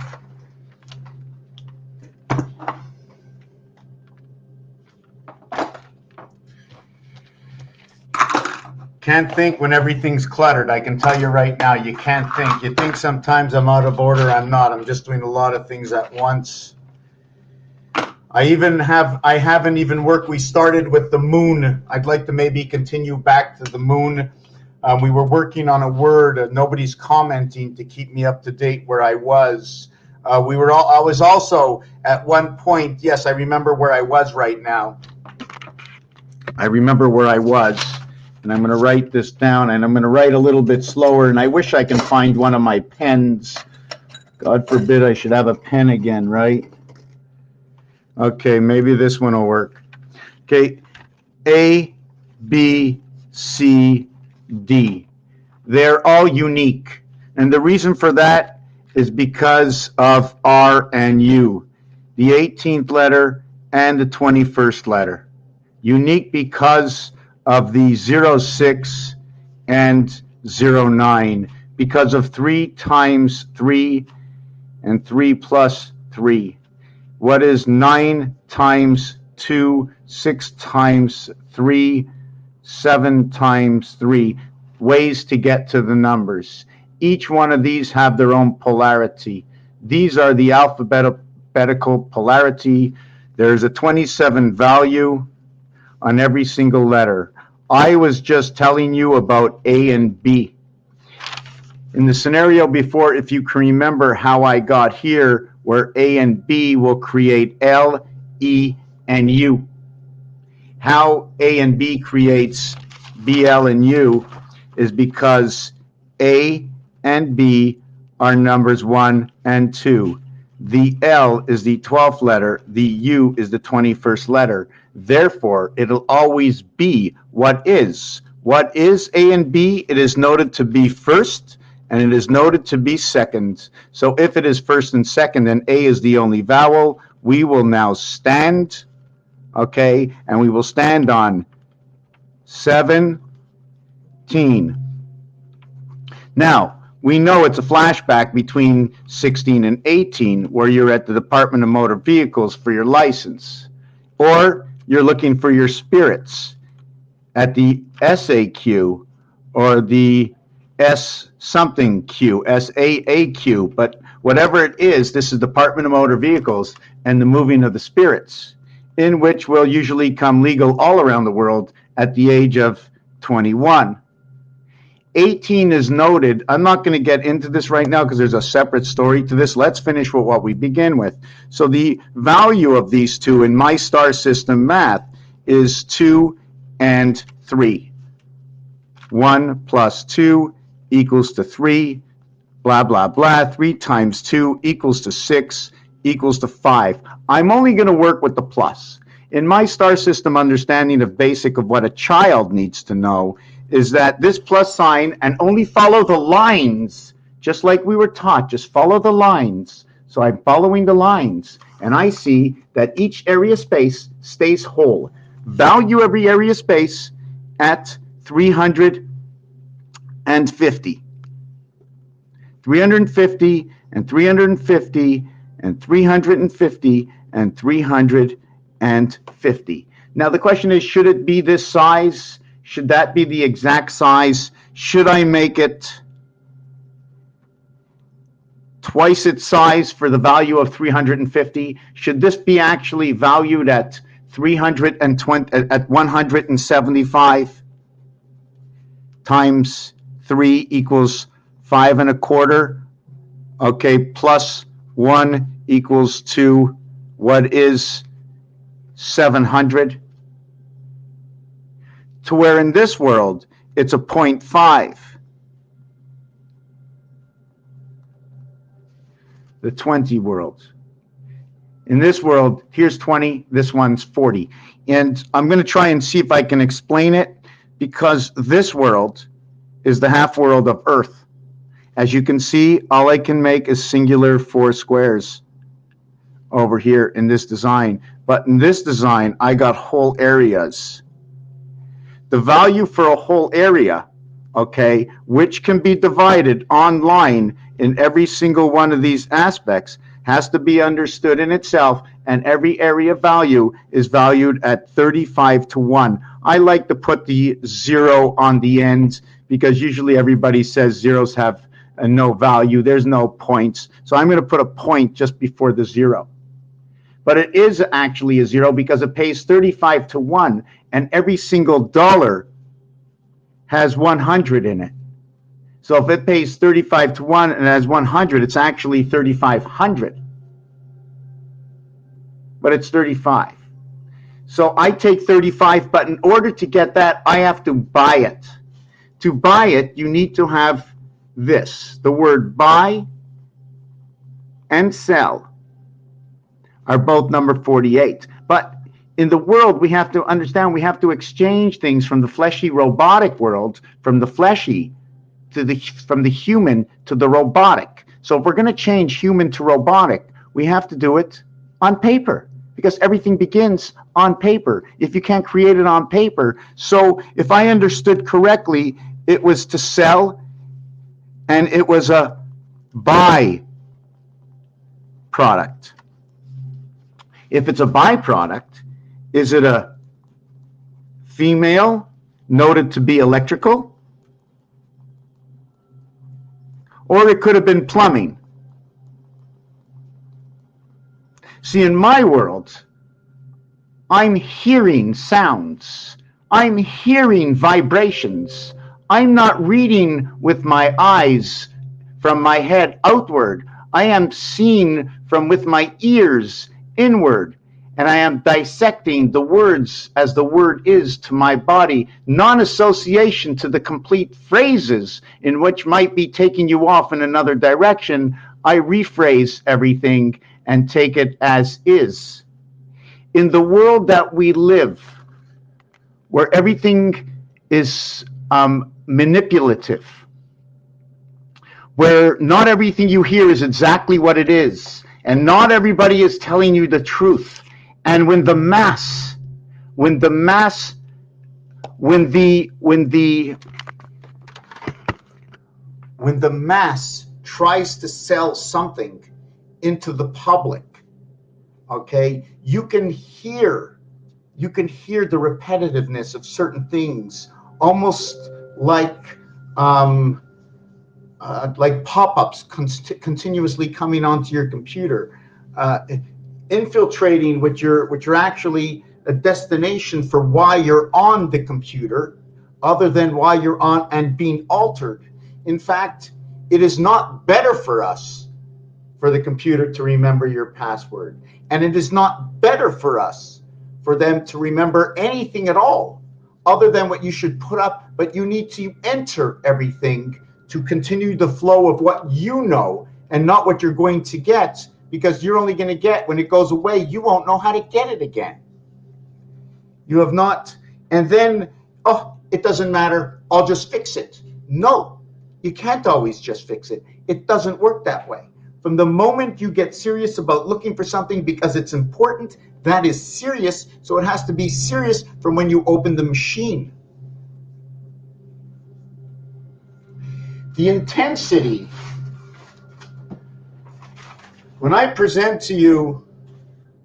Can't think when everything's cluttered. I can tell you right now, you can't think. You think sometimes I'm out of order. I'm not. I'm just doing a lot of things at once. I haven't even worked. We started with the moon. I'd like to maybe continue back to the moon. We were working on a word. Nobody's commenting to keep me up to date where I was. I was also at one point. Yes, I remember where I was right now. I remember where I was, and I'm going to write this down, and I'm going to write a little bit slower. And I wish I can find one of my pens. God forbid I should have a pen again, right? Okay, maybe this one will work. Okay, A, B, C, D. They're all unique. And the reason for that is because of R and U, the 18th letter and the 21st letter. Unique because of the 06 and 09, because of 3 times 3 and 3 plus 3. What is 9 times 2, 6 times 3, 7 times 3? Ways to get to the numbers. Each one of these have their own polarity. These are the alphabetical polarity. There's a 27 value on every single letter. I was just telling you about A and B. In the scenario before, if you can remember how I got here, where A and B will create L, E, and U. How A and B creates B, L, and U is because A and B are numbers 1 and 2. The L is the 12th letter. The U is the 21st letter. Therefore, it'll always be what is. What is A and B? It is noted to be first, and it is noted to be second. So if it is first and second, and A is the only vowel, we will now stand, okay, and we will stand on 17. Now, we know it's a flashback between 16 and 18, where you're at the Department of Motor Vehicles for your license, or you're looking for your spirits at the SAQ or the S something Q, SAAQ, but whatever it is, this is Department of Motor Vehicles and the moving of the spirits, in which will usually come legal all around the world at the age of 21. 18 is noted. I'm not going to get into this right now because there's a separate story to this. Let's finish with what we begin with. So the value of these two in my star system math is 2 and 3. 1 plus 2 equals to 3, blah, blah, blah. 3 times 2 equals to 6 equals to 5. I'm only going to work with the plus. In my star system understanding of basic of what a child needs to know is that this plus sign, and only follow the lines, just like we were taught, just follow the lines. So I'm following the lines, and I see that each area space stays whole. Value every area space at 350. 350 and 350 and 350 and 350. Now the question is, should it be this size? Should that be the exact size? Should I make it twice its size for the value of 350? Should this be actually valued at 175 times 3 equals 5 1/4? Okay, plus 1 equals 2. What is 700? To where in this world, it's a 0.5. The 20 world. In this world, here's 20, this one's 40. And I'm going to try and see if I can explain it, because this world is the half world of Earth. As you can see, all I can make is singular 4 squares over here in this design. But in this design, I got whole areas. The value for a whole area, okay, which can be divided online in every single one of these aspects, has to be understood in itself, and every area value is valued at 35 to 1. I like to put the 0 on the end because usually everybody says zeros have no value. There's no points. So I'm going to put a point just before the 0. But it is actually a 0 because it pays 35 to 1, and every single dollar has 100 in it. So if it pays 35 to 1 and has 100, it's actually 3,500. But it's 35. So I take 35, but in order to get that, I have to buy it. To buy it, you need to have this. The word buy and sell are both number 48. But in the world, we have to understand we have to exchange things from the fleshy robotic world, from the fleshy to from the human to the robotic. So if we're going to change human to robotic, we have to do it on paper, because everything begins on paper. If you can't create it on paper, so if I understood correctly, it was to sell, and it was a buy product. If it's a byproduct, is it a female noted to be electrical? Or it could have been plumbing. See, in my world, I'm hearing sounds. I'm hearing vibrations. I'm not reading with my eyes from my head outward. I am seeing from with my ears inward. And I am dissecting the words as the word is to my body, non-association to the complete phrases in which might be taking you off in another direction. I rephrase everything and take it as is. In the world that we live, where everything is manipulative, where not everything you hear is exactly what it is, and not everybody is telling you the truth. And when the mass tries to sell something into the public, okay, you can hear the repetitiveness of certain things, almost like pop-ups continuously coming onto your computer, infiltrating what you're actually a destination for why you're on the computer, other than why you're on, and being altered. In fact, it is not better for us for the computer to remember your password, and it is not better for us for them to remember anything at all other than what you should put up, but you need to enter everything to continue the flow of what you know and not what you're going to get, because you're only going to get, when it goes away, you won't know how to get it again. You have not, and then, oh, it doesn't matter, I'll just fix it. No, you can't always just fix it. It doesn't work that way. From the moment you get serious about looking for something because it's important, that is serious, so it has to be serious from when you open the machine. The intensity, when I present to you,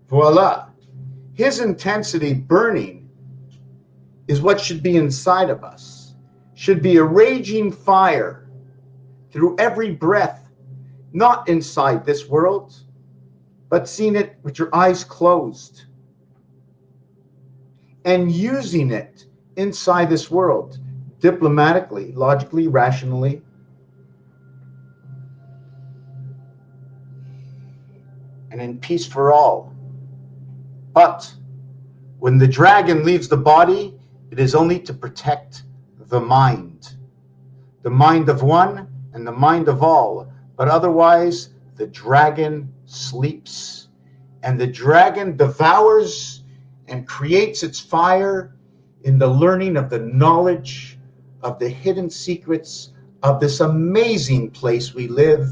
voila, his intensity burning is what should be inside of us. Should be a raging fire through every breath, not inside this world, but seeing it with your eyes closed and using it inside this world, diplomatically, logically, rationally. And in peace for all. But when the dragon leaves the body, it is only to protect the mind of one and the mind of all. But otherwise, the dragon sleeps, and the dragon devours and creates its fire in the learning of the knowledge of the hidden secrets of this amazing place we live.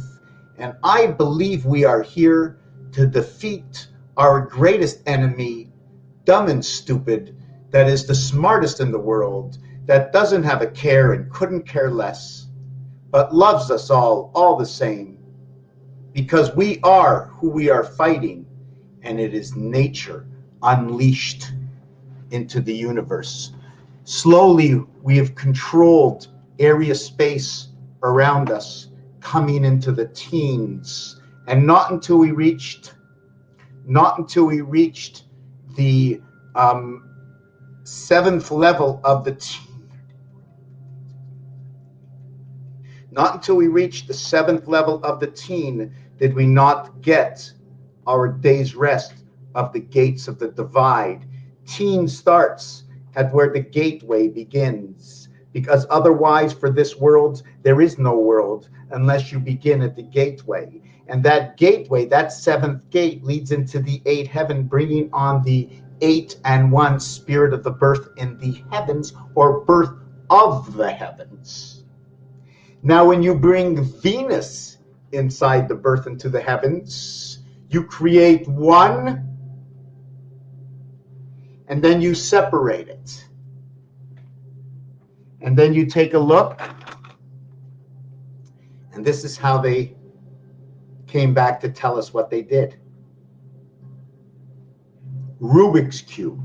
And I believe we are here to defeat our greatest enemy, dumb and stupid, that is the smartest in the world, that doesn't have a care and couldn't care less, but loves us all the same, because we are who we are fighting, and it is nature unleashed into the universe. Slowly, we have controlled area space around us, coming into the teens, and not until we reached the seventh level of the teen. Not until we reached the seventh level of the teen did we not get our day's rest of the gates of the divide. Teen starts at where the gateway begins, because otherwise for this world, there is no world unless you begin at the gateway. And that gateway, that seventh gate, leads into the eighth heaven, bringing on the 8 and 1 spirit of the birth in the heavens, or birth of the heavens. Now, when you bring Venus inside the birth into the heavens, you create 1, and then you separate it. And then you take a look, and this is how they came back to tell us what they did. Rubik's Cube,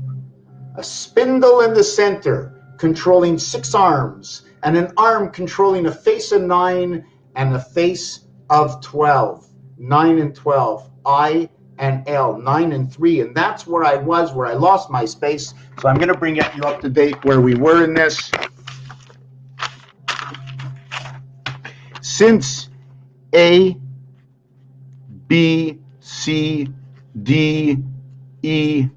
a spindle in the center controlling 6 arms, and an arm controlling a face of 9 and a face of 12. 9 and 12, I and L, 9 and 3. And that's where I was, where I lost my space. So I'm going to bring you up to date where we were in this. Since A, B, C, D, E,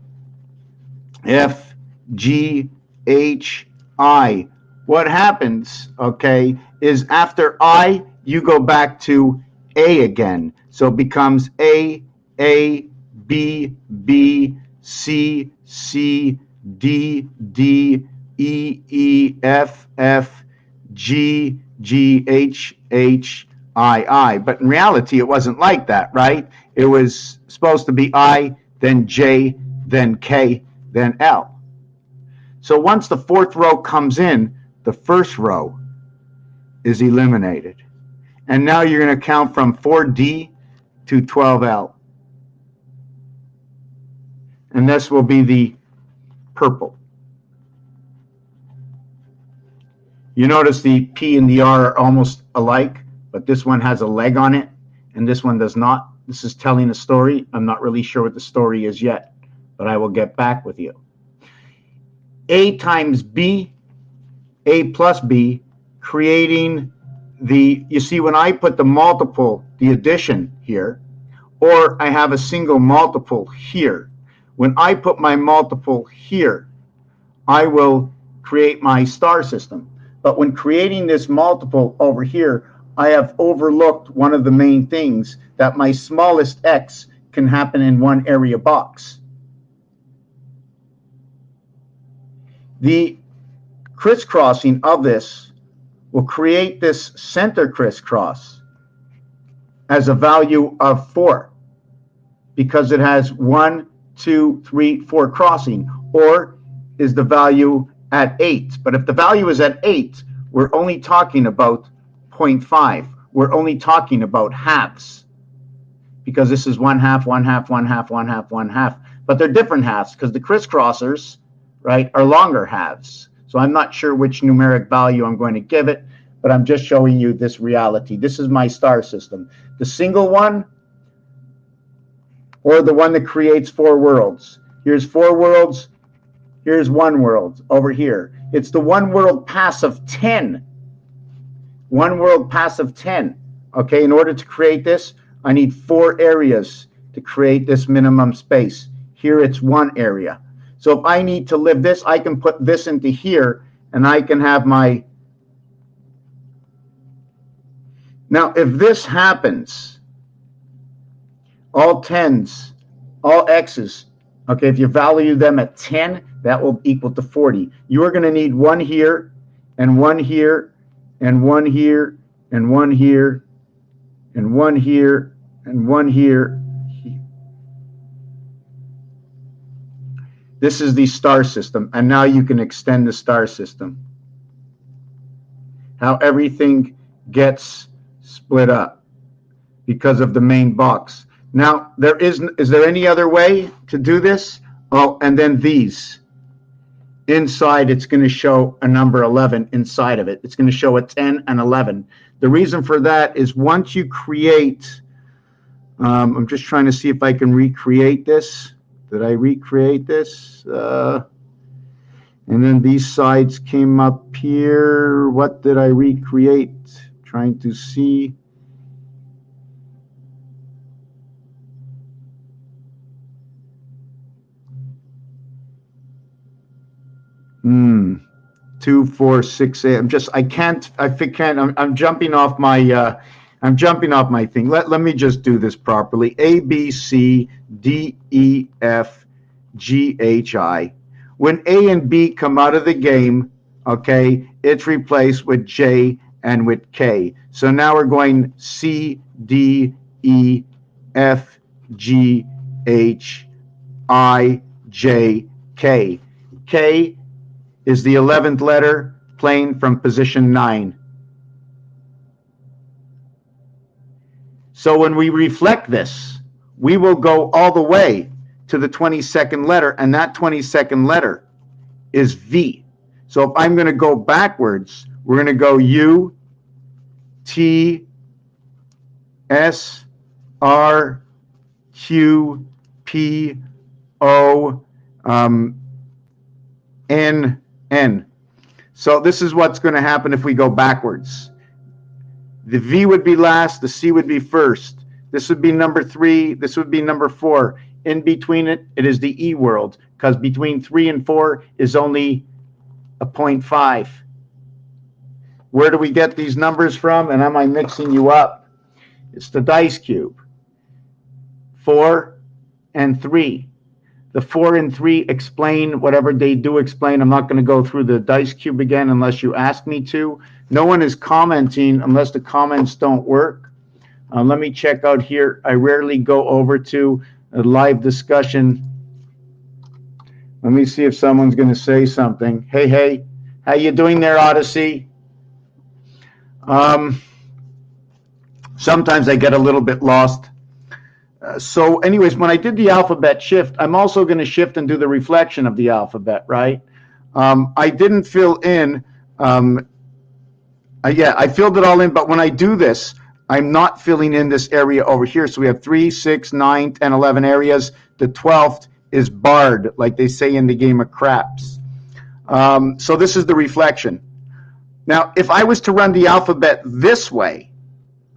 F, G, H, I. What happens, okay, is after I, you go back to A again. So it becomes A, B, C, D, E, F, G, H, I. But in reality, it wasn't like that, right? It was supposed to be I, then J, then K, then L. So once the 4th row comes in, the 1st row is eliminated. And now you're going to count from 4D to 12L. And this will be the purple. You notice the P and the R are almost alike, but this one has a leg on it, and this one does not. This is telling a story. I'm not really sure what the story is yet, but I will get back with you. A times B, A plus B, creating the, you see when I put the multiple, the addition here, or I have a single multiple here. When I put my multiple here, I will create my star system. But when creating this multiple over here, I have overlooked one of the main things, that my smallest x can happen in one area box. The crisscrossing of this will create this center crisscross as a value of 4, because it has 1, 2, 3, 4 crossing, or is the value at 8. But if the value is at 8, we're only talking about 0.5. We're only talking about halves, because this is 1/2, 1/2, 1/2, 1/2, 1/2. But they're different halves, because the crisscrossers, right, are longer halves. So I'm not sure which numeric value I'm going to give it, but I'm just showing you this reality. This is my star system. The single one, or the one that creates 4 worlds. Here's 4 worlds. Here's 1 world over here. It's the 1 world pass of 10. 1 world pass of 10. Okay, in order to create this, I need 4 areas to create this minimum space. Here it's 1 area. So if I need to live this, I can put this into here, and I can have my... Now, if this happens, all 10s, all x's, okay, if you value them at 10, that will equal to 40. You are going to need 1 here, and 1 here, and 1 here, and 1 here, and 1 here, and 1 here. This is the star system, and now you can extend the star system. How everything gets split up because of the main box. Now, is there any other way to do this? Oh, and then these. Inside, it's going to show a number 11 inside of it. It's going to show a 10 and 11. The reason for that is once you create, I'm just trying to see if I can recreate this. Did I recreate this? And then these sides came up here. What did I recreate? Trying to see. 2, 4, 6, 8. I'm jumping off my thing. Let me just do this properly. A, B, C, D, E, F, G-H-I. When A and B come out of the game, okay, it's replaced with J and with K. So now we're going C, D, E, F, G, H, I, J, K. K is the 11th letter, playing from position 9. So when we reflect this, we will go all the way to the 22nd letter, and that 22nd letter is V. So if I'm going to go backwards, we're going to go U, T, S, R, Q, P, O, N, N. So this is what's going to happen if we go backwards. The V would be last, the C would be first. This would be number 3, this would be number 4. In between it, it is the E world, because between 3 and 4 is only a 0.5. Where do we get these numbers from? And am I mixing you up? It's the dice cube. 4 and 3. The 4 and 3 explain whatever they do explain. I'm not going to go through the dice cube again unless you ask me to. No one is commenting unless the comments don't work. Let me check out here. I rarely go over to a live discussion. Let me see if someone's going to say something. Hey, hey, how you doing there, Odyssey? Sometimes I get a little bit lost. So anyways, when I did the alphabet shift, I'm also going to shift and do the reflection of the alphabet, right? I didn't fill in, I filled it all in, but when I do this, I'm not filling in this area over here. So we have 3, 6, 9, 10, 11 areas. The 12th is barred, like they say in the game of craps. So this is the reflection. Now, if I was to run the alphabet this way,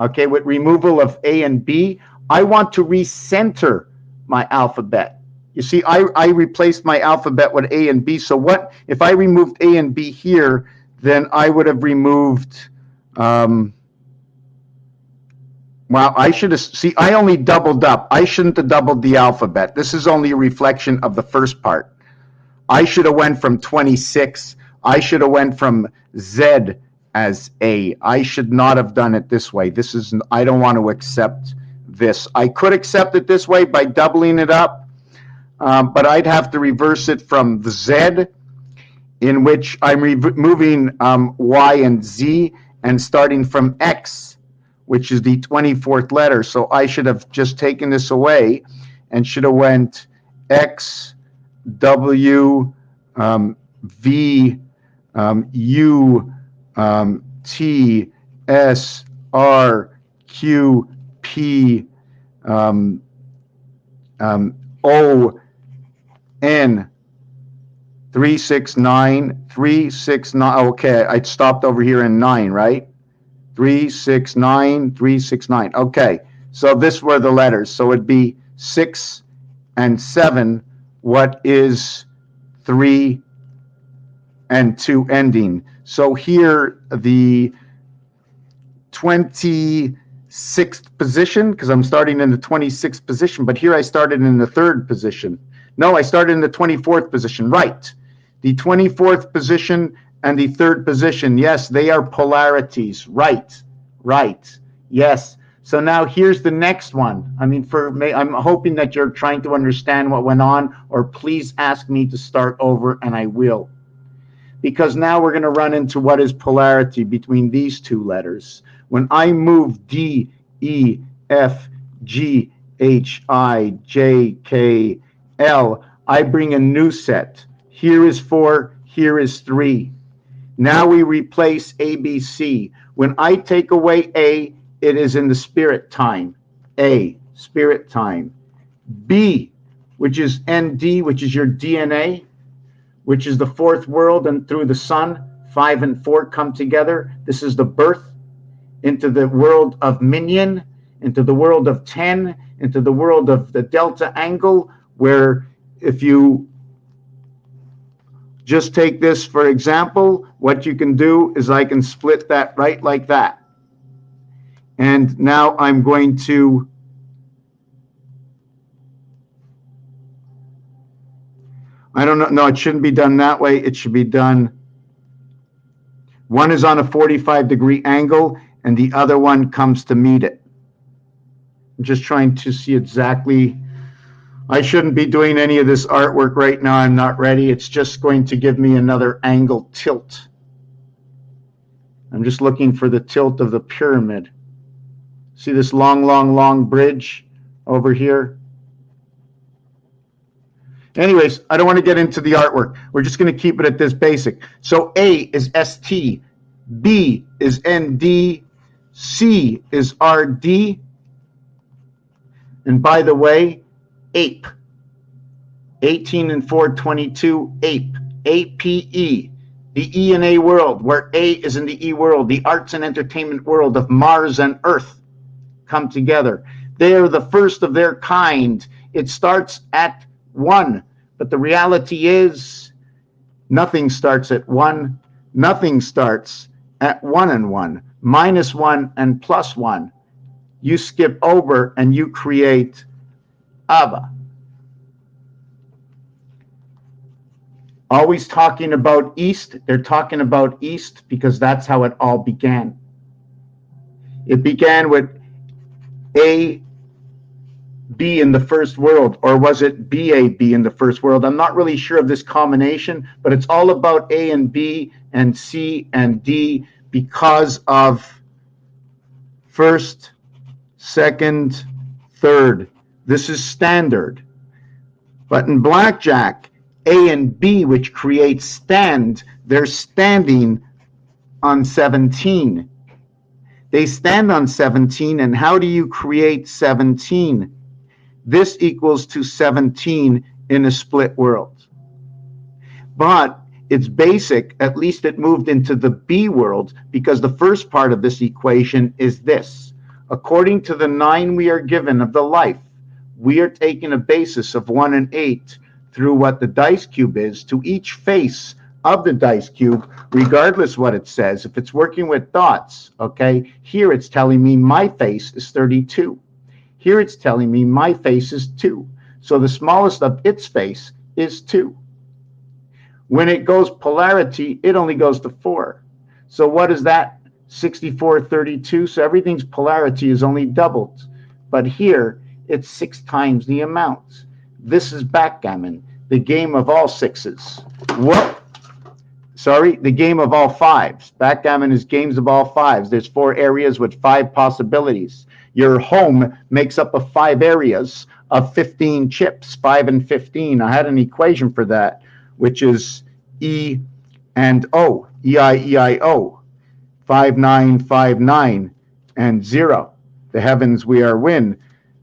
okay, with removal of A and B, I want to recenter my alphabet. You see, I replaced my alphabet with A and B. So what if I removed A and B here? Then I would have removed. Well, I should have. See, I only doubled up. I shouldn't have doubled the alphabet. This is only a reflection of the first part. I should have went from 26. I should have went from Z as A. I should not have done it this way. This is. I don't want to accept this. I could accept it this way by doubling it up, but I'd have to reverse it from the Z, in which I'm removing Y and Z and starting from X, which is the 24th letter. So I should have just taken this away and should have went X, W, V, U, T, S, R, Q, P, O, N, 3, 6, 9, 3, 6, 9. Okay, I stopped over here in 9, right? 3, 6, 9, 3, 6, 9. Okay, so this were the letters. So it'd be 6 and 7. What is 3 and 2 ending? So here, the 26th position, because I'm starting in the 26th position, but here I started in the 3rd position. No, I started in the 24th position, right. The 24th position and the 3rd position, yes, they are polarities, right, yes. So now here's the next one. I mean, I'm hoping that you're trying to understand what went on, or please ask me to start over and I will. Because now we're going to run into what is polarity between these two letters. When I move D, E, F, G, H, I, J, K, L, I bring a new set. Here is 4, here is 3. Now we replace A, B, C. When I take away A, it is in the spirit time. A, spirit time. B, which is ND, which is your DNA, which is the 4th world, and through the sun, 5 and 4 come together. This is the birth into the world of Minion, into the world of 10, into the world of the delta angle, where if you just take this for example, what you can do is I can split that right like that. And now I'm going to I don't know. No, it shouldn't be done that way. It should be done. One is on a 45-degree angle, and the other one comes to meet it. I'm just trying to see exactly. I shouldn't be doing any of this artwork right now. I'm not ready. It's just going to give me another angle tilt. I'm just looking for the tilt of the pyramid. See this long bridge over here? Anyways, I don't want to get into the artwork. We're just going to keep it at this basic. So A is ST, B is ND, C is RD, and by the way, APE, 18 and 4, 22, APE, APE, the E and A world, where A is in the E world, the arts and entertainment world of Mars and Earth come together. They are the first of their kind. It starts at 1, but the reality is nothing starts at 1. Nothing starts at 1 and 1, -1 and +1. You skip over and you create Abba. Always talking about East. They're talking about East because that's how it all began. It began with A, B in the first world, or was it BAB in the first world? I'm not really sure of this combination, but it's all about A and B and C and D because of first, second, third. This is standard. But in blackjack, A and B, which create stand, they're standing on 17. They stand on 17, and how do you create 17? This equals to 17 in a split world. But it's basic, at least it moved into the B world, because the first part of this equation is this. According to the 9 we are given of the life, we are taking a basis of 1 and 8 through what the dice cube is to each face of the dice cube, regardless what it says. If it's working with dots, okay, here it's telling me my face is 32. Here it's telling me my face is 2. So the smallest of its face is 2. When it goes polarity, it only goes to 4. So what is that? 64, 32. So everything's polarity is only doubled. But here, it's 6 times the amount. This is backgammon, the game of all 6s. What? Sorry, the game of all 5s. Backgammon is games of all 5s. There's 4 areas with 5 possibilities. Your home makes up of 5 areas of 15 chips, 5 and 15. I had an equation for that, which is E and O, E-I-E-I-O, 5, 9, 5, 9, and 0. The heavens we are win.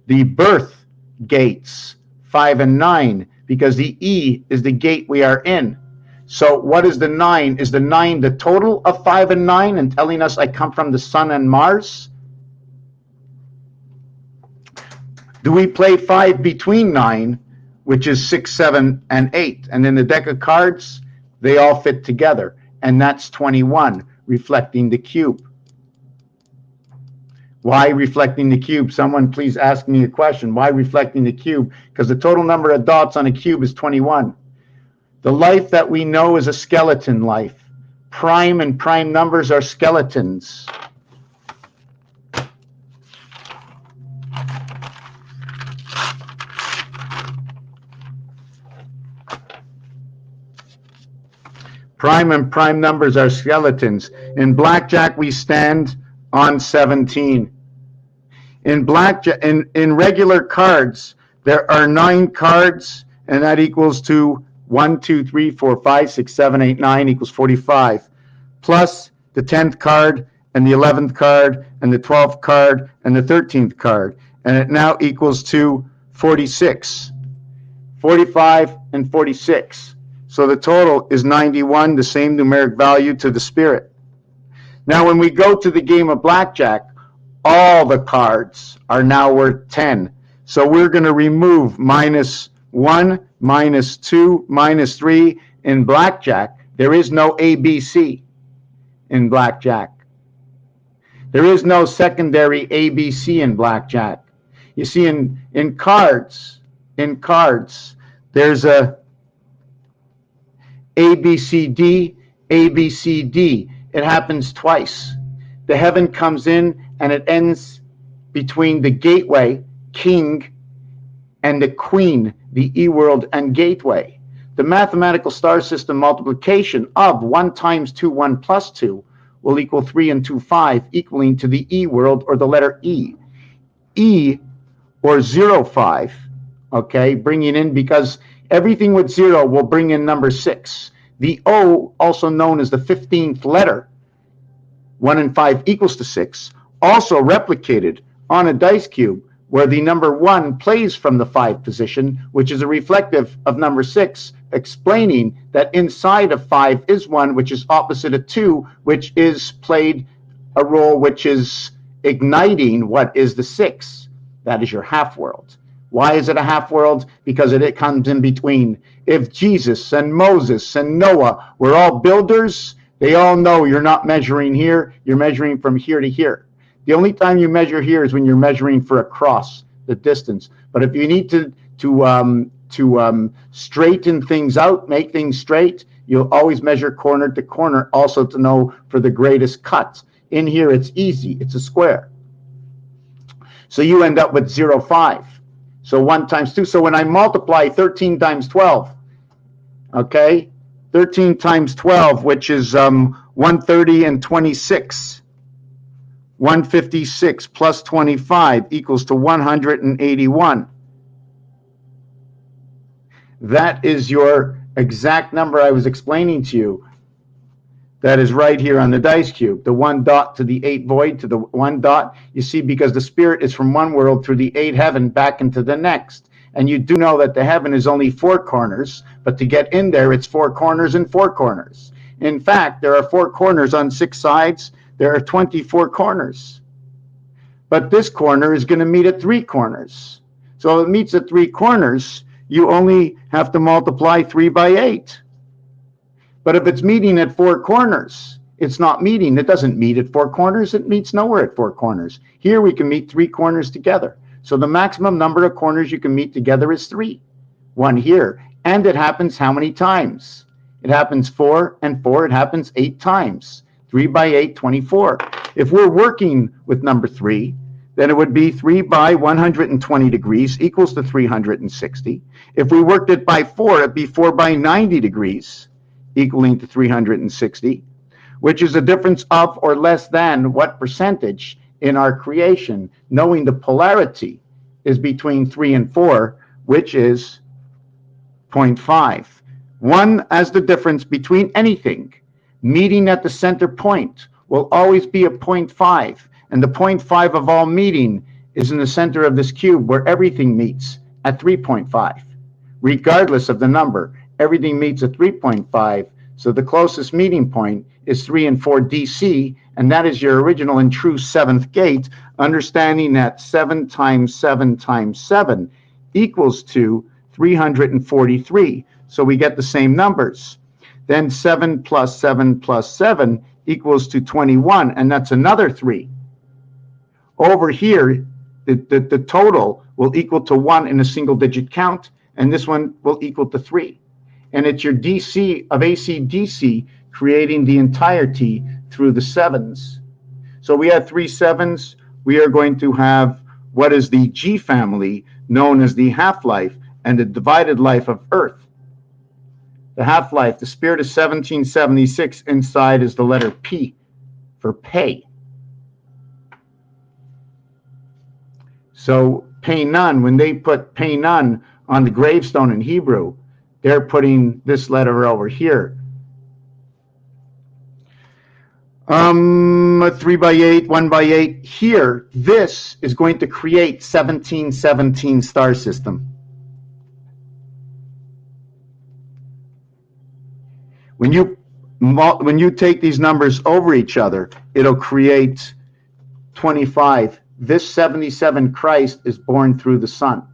The birth gates, 5 and 9, because the E is the gate we are in. So what is the 9? Is the 9 the total of 5 and 9 and telling us I come from the sun and Mars? Do we play 5 between 9, which is 6, 7, and 8? And in the deck of cards, they all fit together. And that's 21, reflecting the cube. Why reflecting the cube? Someone please ask me a question. Why reflecting the cube? Because the total number of dots on a cube is 21. The life that we know is a skeleton life. Prime and prime numbers are skeletons. Prime and prime numbers are skeletons. In blackjack, we stand on 17. In blackjack, in regular cards, there are 9 cards, and that equals to 1, 2, 3, 4, 5, 6, 7, 8, 9 equals 45, plus the 10th card, and the 11th card, and the 12th card, and the 13th card, and it now equals to 46, 45, and 46. So the total is 91, the same numeric value to the spirit. Now, when we go to the game of blackjack, all the cards are now worth 10. So we're going to remove -1, -2, -3 in blackjack. There is no ABC in blackjack. There is no secondary ABC in blackjack. You see, in cards, there's a A, B, C, D, A, B, C, D. It happens twice. The heaven comes in and it ends between the gateway, king, and the queen, the E-world and gateway. The mathematical star system multiplication of 1 times 2, 1 plus 2 will equal 3 and 2, 5, equaling to the E-world or the letter E. E or 0, 5, okay, bringing in, because everything with 0 will bring in number 6. The O, also known as the 15th letter, 1 and 5 equals to 6, also replicated on a dice cube where the number 1 plays from the 5 position, which is a reflective of number 6, explaining that inside of 5 is 1, which is opposite of 2, which is played a role which is igniting what is the 6. That is your half world. Why is it a half world? Because it comes in between. If Jesus and Moses and Noah were all builders, they all know you're not measuring here, you're measuring from here to here. The only time you measure here is when you're measuring for a cross, the distance. But if you need to straighten things out, make things straight, you'll always measure corner to corner, also to know for the greatest cut. In here, it's easy. It's a square. So you end up with 0, 5. So 1 times 2. So when I multiply 13 times 12, okay, 13 times 12, which is 130 and 26. 156 plus 25 equals to 181. That is your exact number I was explaining to you. That is right here on the dice cube. The 1 dot to the 8 void to the 1 dot. You see, because the spirit is from one world through the 8 heaven back into the next. And you do know that the heaven is only 4 corners, but to get in there, it's 4 corners and 4 corners. In fact, there are 4 corners on 6 sides. There are 24 corners. But this corner is going to meet at 3 corners. So if it meets at 3 corners, you only have to multiply 3 by 8. But if it's meeting at 4 corners, it's not meeting. It doesn't meet at 4 corners. It meets nowhere at 4 corners. Here we can meet 3 corners together. So the maximum number of corners you can meet together is 3. 1 here. And it happens how many times? It happens 4 and 4. It happens 8 times. 3 by 8, 24. If we're working with number 3, then it would be 3 by 120 degrees equals to 360. If we worked it by 4, it'd be 4 by 90 degrees equaling to 360, which is a difference of or less than what percentage in our creation, knowing the polarity is between 3 and 4, which is 0.5. 1 as the difference between anything. Meeting at the center point will always be a 0.5, and the 0.5 of all meeting is in the center of this cube where everything meets at 3.5. Regardless of the number, everything meets at 3.5, so the closest meeting point is 3 and 4 DC, and that is your original and true 7th gate, understanding that 7 times 7 times 7 equals to 343. So we get the same numbers. Then 7 plus 7 plus 7 equals to 21, and that's another 3. Over here, the total will equal to 1 in a single-digit count, and this one will equal to 3. And it's your DC of AC-DC creating the entirety through the 7s. So we have 3 7s. We are going to have what is the G family, known as the half-life and the divided life of Earth. The half-life, the spirit is 1776. Inside is the letter P for pay. So pay none, when they put pay none on the gravestone in Hebrew, they're putting this letter over here. 3 by 8, 1 by 8. Here, this is going to create 1717 star system. When you take these numbers over each other, it'll create 25. This 77 Christ is born through the sun.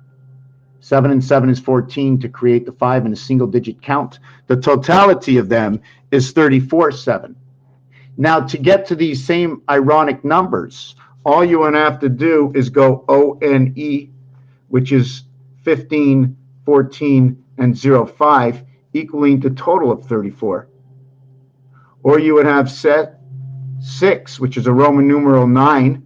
7 and 7 is 14 to create the 5 in a single-digit count. The totality of them is 34/7. Now, to get to these same ironic numbers, all you want to have to do is go ONE, which is 15, 14, and 05, equaling the total of 34. Or you would have set 6, which is a Roman numeral 9,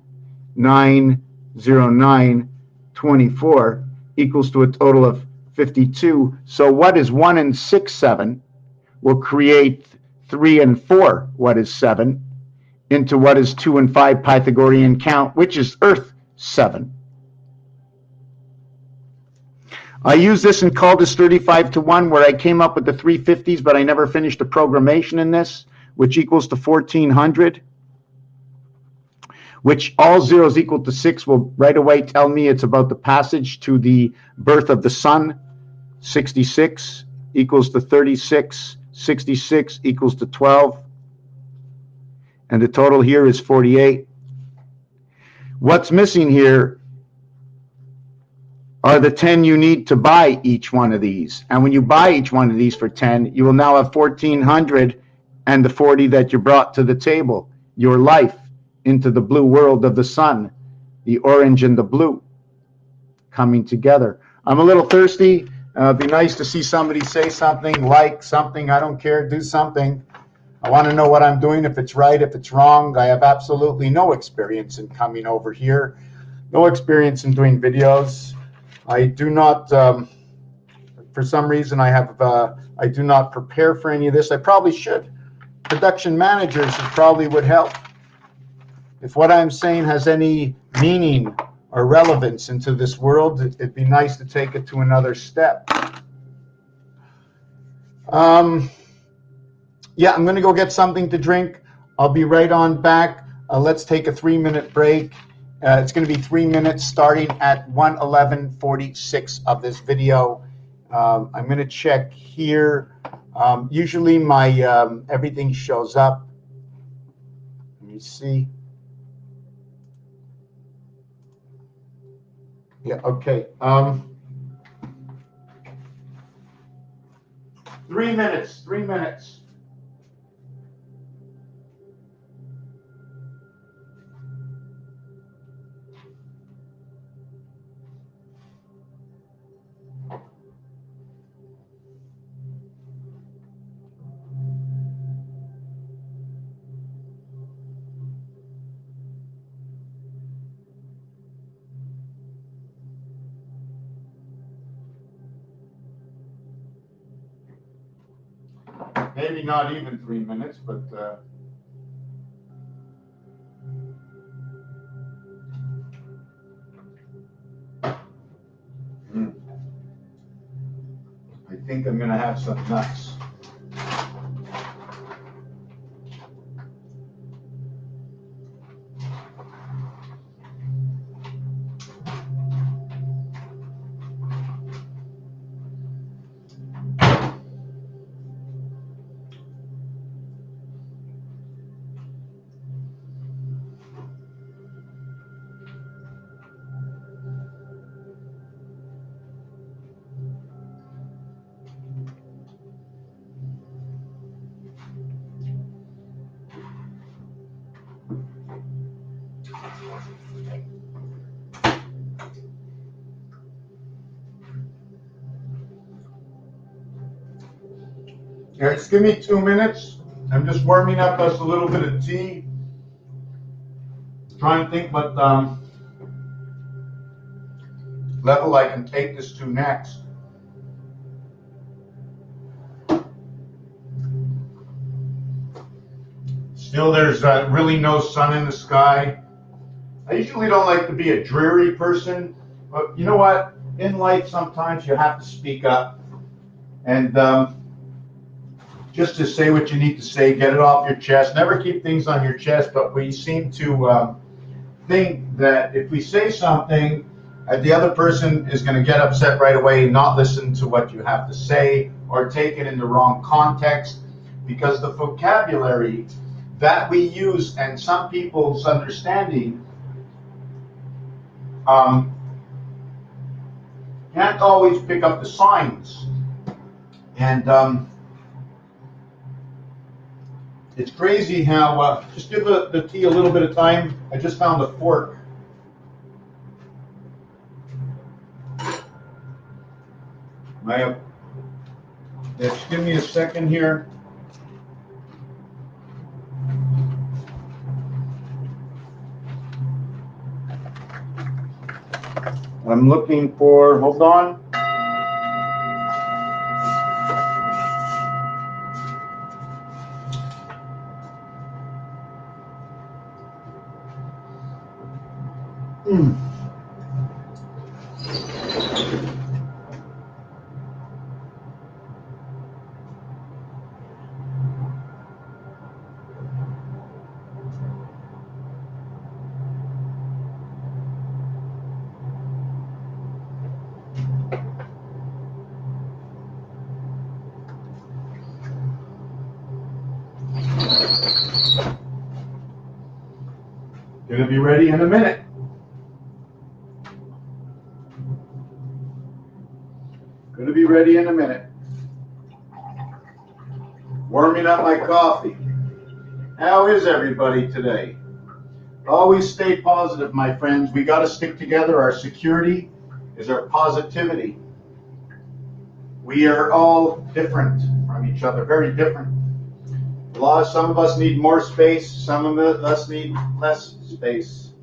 909, 24, equals to a total of 52. So what is 1 and 6, 7, will create 3 and 4, what is 7, into what is 2 and 5 Pythagorean count, which is Earth 7. I used this and called this 35 to 1, where I came up with the 350s, but I never finished the programmation in this, which equals to 1400, which all zeros equal to 6 will right away tell me it's about the passage to the birth of the sun. 66 equals to 36, 66 equals to 12, and the total here is 48. What's missing here are the 10 you need to buy each one of these. And when you buy each one of these for 10, you will now have 1400 and the 40 that you brought to the table, your life into the blue world of the sun, the orange and the blue coming together. I'm a little thirsty. It'd be nice to see somebody say something, like something, I don't care, do something. I want to know what I'm doing, if it's right, if it's wrong. I have absolutely no experience in coming over here, no experience in doing videos. I do not, for some reason, I do not prepare for any of this. I probably should. Production managers, it probably would help. If what I'm saying has any meaning or relevance into this world, it'd be nice to take it to another step. Yeah, I'm going to go get something to drink. I'll be right on back. Let's take a 3-minute break. It's going to be 3 minutes starting at 1:11:46 of this video. I'm going to check here. Usually my everything shows up. Let me see. Yeah, okay. 3 minutes, 3 minutes. Maybe not even 3 minutes, but I think I'm going to have some nuts. Here, just give me 2 minutes. I'm just warming up us a little bit of tea. Trying to think what level I can take this to next. Still, there's really no sun in the sky. I usually don't like to be a dreary person, but you know what? In life, sometimes you have to speak up and just to say what you need to say, get it off your chest. Never keep things on your chest, but we seem to think that if we say something, the other person is going to get upset right away and not listen to what you have to say or take it in the wrong context, because the vocabulary that we use and some people's understanding can't always pick up the signs. And it's crazy how, just give the tea a little bit of time. I just found a fork. Just give me a second here. I'm looking for, hold on. Gonna be ready in a minute. Gonna be ready in a minute. Warming up my coffee. How is everybody today? Always stay positive, my friends. We got to stick together. Our security is our positivity. We are all different from each other, very different. Some of us need more space, some of us need less space.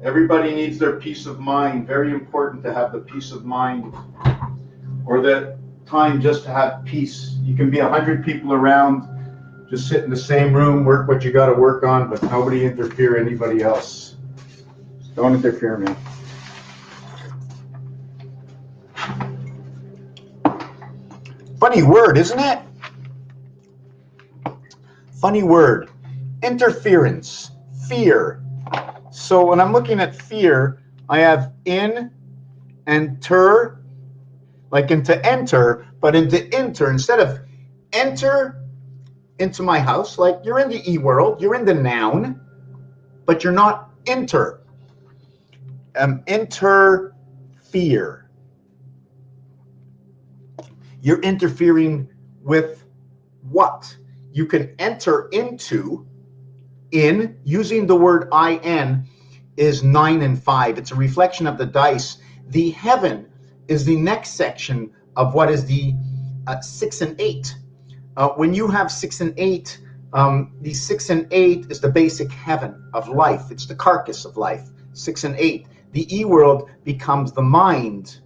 Everybody needs their peace of mind. Very important to have the peace of mind, or the time just to have peace. You can be 100 people around, just sit in the same room, work what you got to work on, but nobody interfere anybody else. Don't interfere, man. Funny word, isn't it? Funny word. Interference, fear. So when I'm looking at fear, I have in and ter, like into enter, but into inter. Instead of enter into my house, like you're in the E world, you're in the noun, but you're not enter. Interfere. You're interfering with what? You can enter into, in, using the word in, is 9 and 5. It's a reflection of the dice. The heaven is the next section of what is the 6 and 8. When you have 6 and 8, the 6 and 8 is the basic heaven of life. It's the carcass of life. 6 and 8. The E world becomes the mind.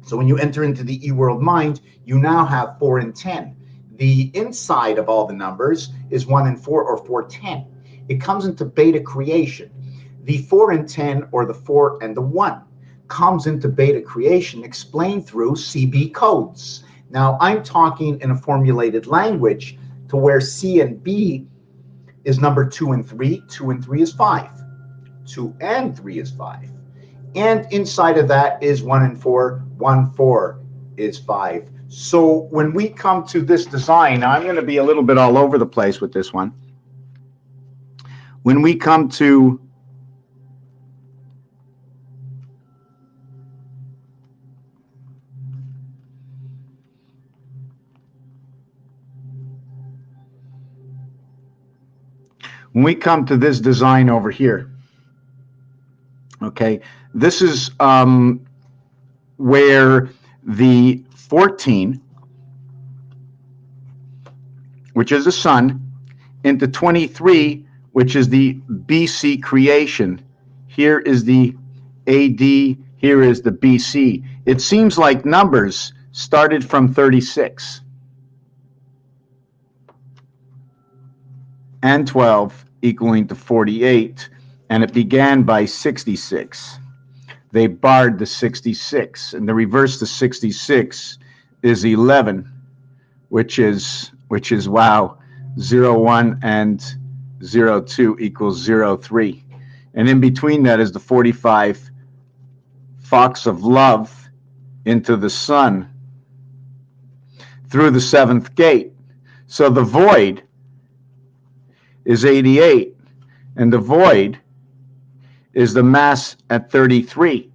So when you enter into the E world mind, you now have 4 and 10. The inside of all the numbers is 1 and 4 or 4, 10. It comes into beta creation. The 4 and 10, or the 4 and the 1, comes into beta creation explained through CB codes. Now I'm talking in a formulated language to where C and B is number 2 and 3. 2 and 3 is 5. 2 and 3 is 5. And inside of that is 1 and 4. 1, 4 is 5. So when we come to this design, now I'm going to be a little bit all over the place with this one. When we come to this design over here, okay, this is where the 14, which is the sun, into 23, which is the BC creation. Here is the AD, here is the BC. It seems like numbers started from 36 and 12 equaling to 48, and it began by 66. They barred the 66, and the reverse to 66 is 11, which is wow, 0, 1 and 0, 2 equals 0, 3. And in between that is the 45 fox of love into the sun through the 7th gate. So the void is 88, and the void is the mass at 33.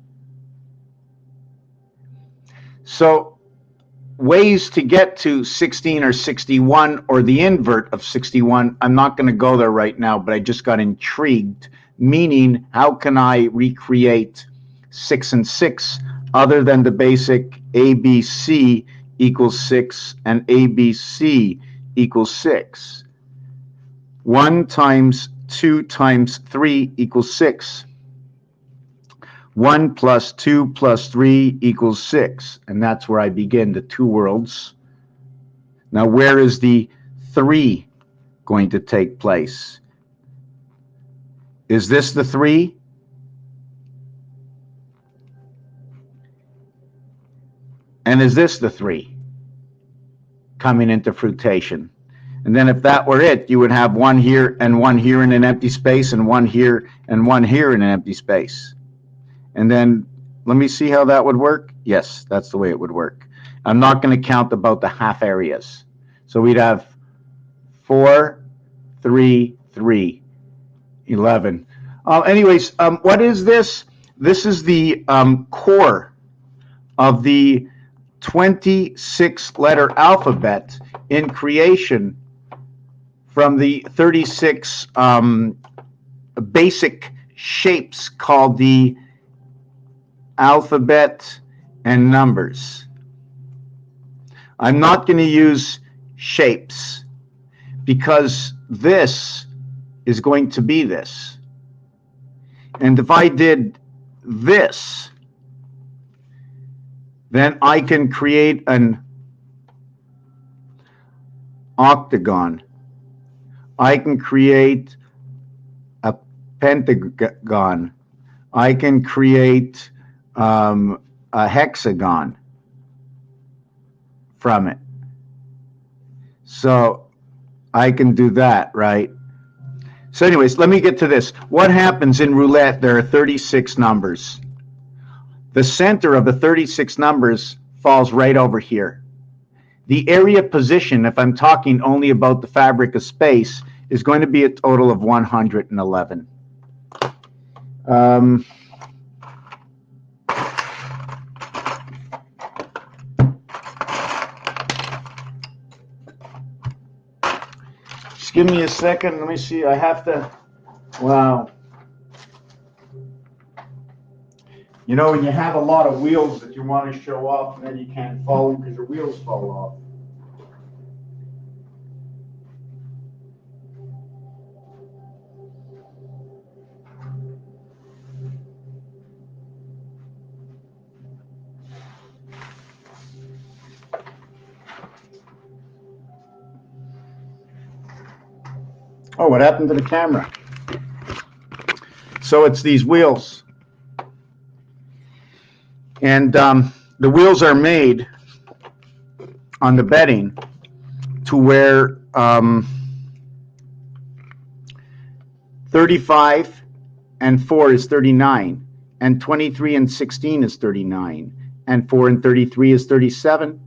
So ways to get to 16 or 61 or the invert of 61, I'm not going to go there right now, but I just got intrigued, meaning how can I recreate 6 and 6 other than the basic ABC equals 6 and ABC equals 6. 1 times 2 times 3 equals 6. 1 plus 2 plus 3 equals 6. And that's where I begin the two worlds. Now, where is the 3 going to take place? Is this the 3? And is this the 3 coming into fruition? And then if that were it, you would have one here and one here in an empty space, and one here and one here in an empty space. And then let me see how that would work. Yes, that's the way it would work. I'm not going to count about the half areas. So we'd have 4, 3, 3, 11. Anyways, what is this? This is the core of the 26-letter alphabet in creation from the 36 basic shapes called the alphabet and numbers. I'm not going to use shapes because this is going to be this. And if I did this, then I can create an octagon. I can create a pentagon. I can create a hexagon from it. So I can do that, right? So anyways, let me get to this. What happens in roulette? There are 36 numbers. The center of the 36 numbers falls right over here. The area position, if I'm talking only about the fabric of space, is going to be a total of 111. Just give me a second. Let me see. I have to. Wow. You know, when you have a lot of wheels that you want to show off, and then you can't follow because your wheels fall off. Oh, what happened to the camera? So it's these wheels. And the wheels are made on the bedding to where 35 and 4 is 39, and 23 and 16 is 39, and 4 and 33 is 37,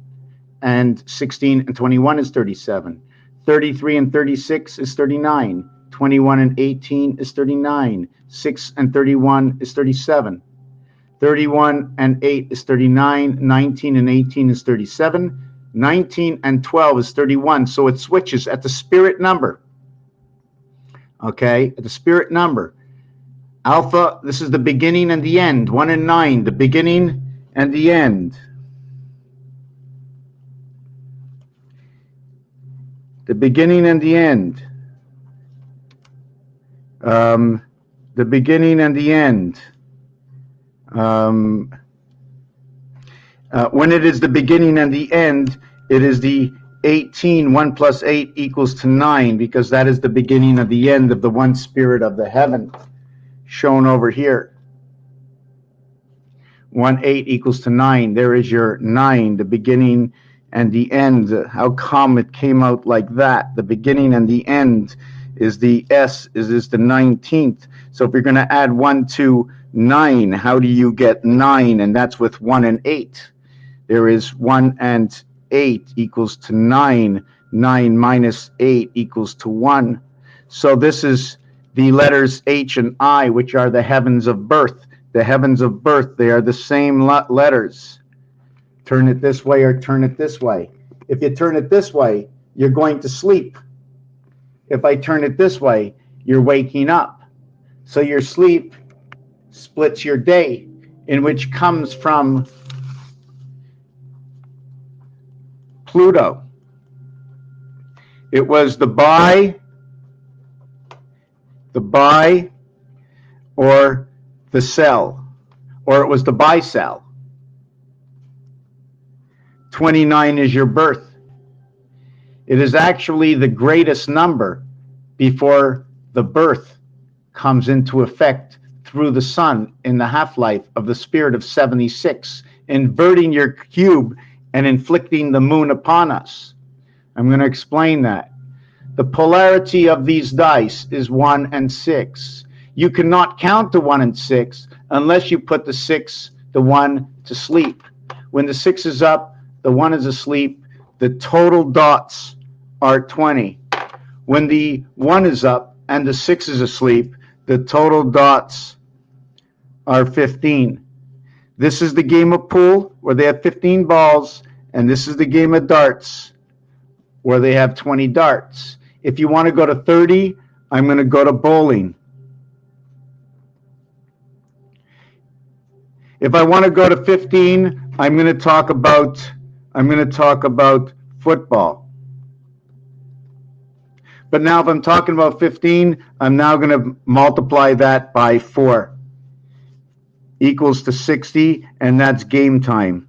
and 16 and 21 is 37. 33 and 36 is 39. 21 and 18 is 39. 6 and 31 is 37. 31 and 8 is 39. 19 and 18 is 37. 19 and 12 is 31. So it switches at the spirit number. Okay, at the spirit number. Alpha, this is the beginning and the end. 1 and 9, the beginning and the end. The beginning and the end. The beginning and the end. When it is the beginning and the end, it is the 18. 1 plus 8 equals to 9, because that is the beginning of the end of the one spirit of the heaven, shown over here. 1, 8 equals to 9. There is your 9, the beginning and the end. How come it came out like that? The beginning and the end is the S, is the 19th. So if you're going to add 1 to 9, how do you get 9? And that's with 1 and 8. There is 1 and 8 equals to 9. 9 minus 8 equals to 1. So this is the letters H and I, which are the heavens of birth. The heavens of birth, they are the same letters. Turn it this way or turn it this way. If you turn it this way, you're going to sleep. If I turn it this way, you're waking up. So your sleep splits your day, in which comes from Pluto. It was the buy, or the sell, or it was the buy sell. 29 is your birth. It is actually the greatest number before the birth comes into effect through the sun in the half-life of the spirit of 76, inverting your cube and inflicting the moon upon us. I'm going to explain that. The polarity of these dice is 1 and 6. You cannot count the 1 and 6 unless you put the 1 to sleep. When the 6 is up, the 1 is asleep. The total dots are 20. When the 1 is up and the 6 is asleep, the total dots are 15. This is the game of pool where they have 15 balls, and this is the game of darts where they have 20 darts. If you want to go to 30, I'm going to go to bowling. If I want to go to 15, I'm going to talk about football. But now if I'm talking about 15, I'm now going to multiply that by 4. Equals to 60, and that's game time.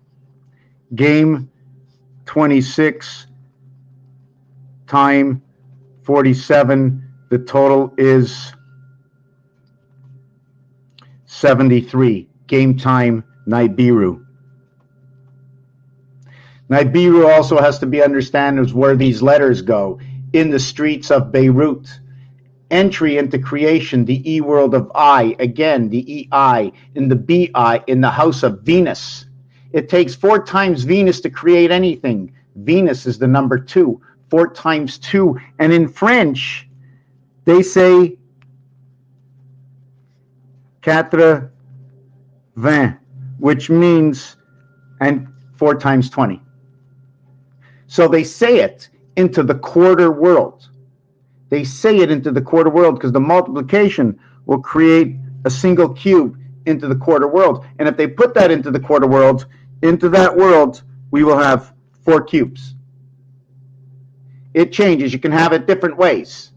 Game 26, time 47. The total is 73. Game time, Nibiru. Nibiru also has to be understood as where these letters go. In the streets of Beirut. Entry into creation, the E world of I, again, the EI, in the BI, in the house of Venus. It takes 4 times Venus to create anything. Venus is the number 2, 4 times 2. And in French, they say 80, which means, and 4 times 20. So they say it into the quarter world. They say it into the quarter world because the multiplication will create a single cube into the quarter world. And if they put that into the quarter world, into that world, we will have 4 cubes. It changes. You can have it different ways.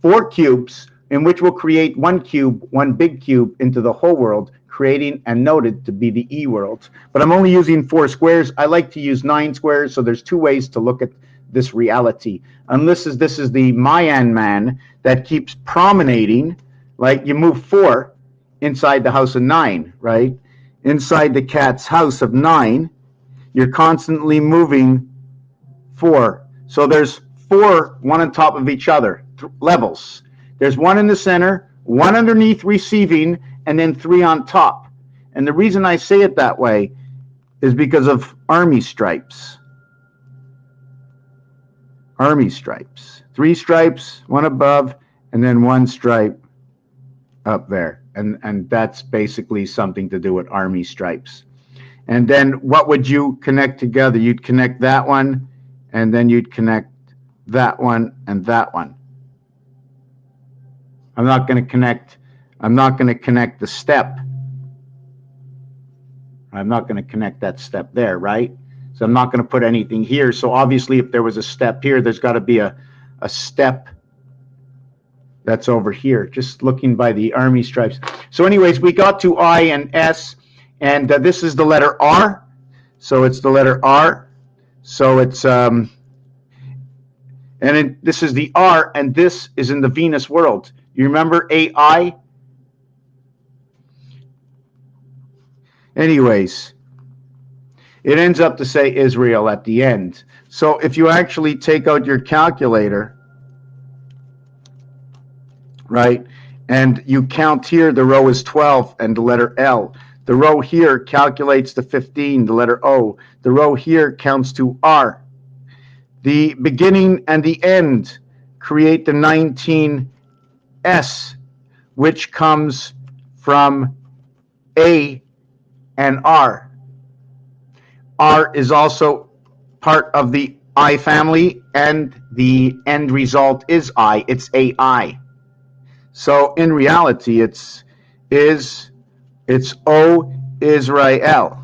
4 cubes, in which will create 1 cube, 1 big cube into the whole world, creating and noted to be the E world. But I'm only using 4 squares. I like to use 9 squares, so there's 2 ways to look at this reality. Unless this is the Mayan man that keeps promenading, like you move 4 inside the house of 9, right? Inside the cat's house of 9, you're constantly moving 4. So there's 4, 1 on top of each other, levels. There's 1 in the center, 1 underneath receiving, and then 3 on top. And the reason I say it that way is because of army stripes. Army stripes. 3 stripes, 1 above, and then 1 stripe up there. And that's basically something to do with army stripes. And then what would you connect together? You'd connect that one, and then you'd connect that one and that one. I'm not going to connect the step. I'm not going to connect that step there, right? So I'm not going to put anything here. So obviously if there was a step here, there's got to be a step that's over here, just looking by the army stripes. So anyways, we got to I and S, and this is the letter R. So it's the letter R. So it's, this is the R, and this is in the Venus world. You remember AI? Anyways, it ends up to say Israel at the end. So if you actually take out your calculator, right, and you count here, the row is 12 and the letter L. The row here calculates to 15, the letter O. The row here counts to R. The beginning and the end create the 19 S, which comes from A and R. R is also part of the I family, and the end result is I. It's AI. So in reality, it's O Israel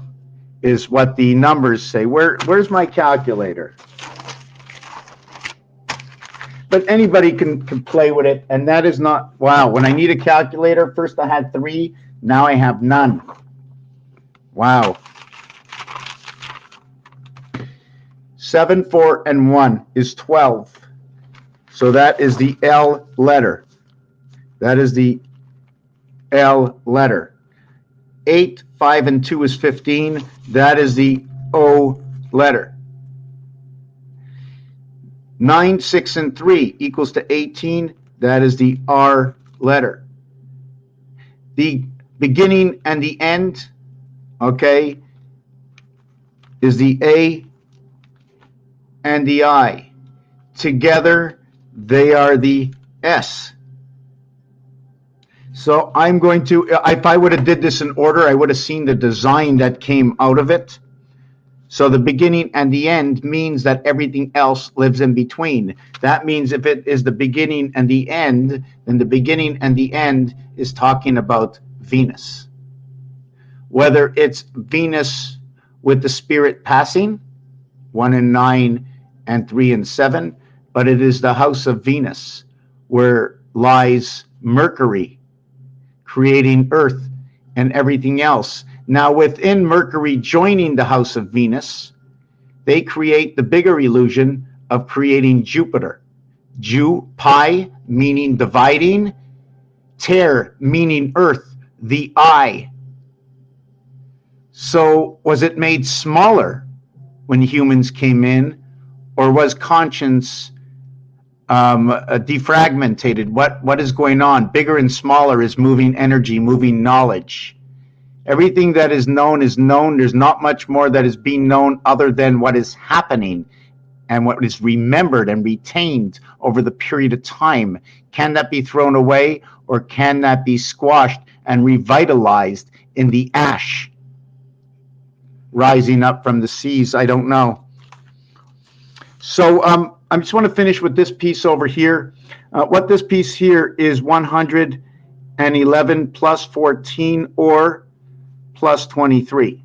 is what the numbers say. Where's my calculator? but anybody can play with it, and that is not, wow, when I need a calculator, first I had 3, now I have none. Wow. 7, 4, and 1 is 12. So that is the L letter. That is the L letter. 8, 5, and 2 is 15. That is the O letter. 9, 6, and 3 equals to 18. That is the R letter. The beginning and the end, okay, is the A and the I. Together, they are the S. So I'm going to, if I would have did this in order, I would have seen the design that came out of it. So the beginning and the end means that everything else lives in between. That means if it is the beginning and the end, then the beginning and the end is talking about Venus. Whether it's Venus with the spirit passing, 1 and 9 and 3 and 7, but it is the house of Venus where lies Mercury, creating Earth and everything else. Now, within Mercury joining the house of Venus, they create the bigger illusion of creating Jupiter. Pi meaning dividing, Ter meaning Earth, the eye. So was it made smaller when humans came in, or was conscience defragmented? What is going on? Bigger and smaller is moving energy, moving knowledge. Everything that is known is known. There's not much more that is being known other than what is happening and what is remembered and retained over the period of time. Can that be thrown away, or can that be squashed and revitalized in the ash rising up from the seas? I don't know. So I just want to finish with this piece over here. What this piece here is 111 plus 14 or plus 23.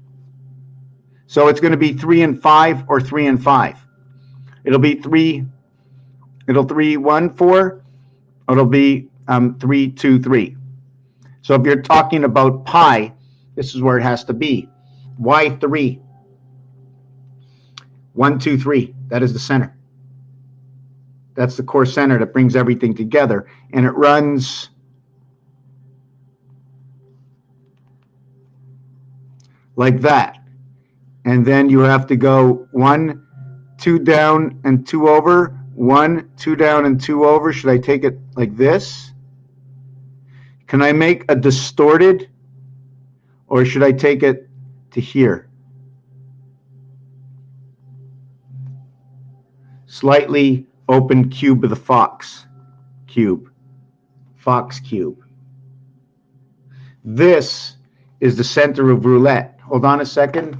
So it's going to be 3 and 5 or 3 and 5. It'll be 3, 1, 4. It'll be 3, 2, 3. So if you're talking about pi, this is where it has to be. Why 3? 1, 2, 3. That is the center. That's the core center that brings everything together. And it runs like that. And then you have to go 1, 2 down and 2 over. 1, 2 down and 2 over. Should I take it like this? Can I make a distorted, or should I take it to here? Slightly open cube of the fox cube. Fox cube. This is the center of roulette. Hold on a second.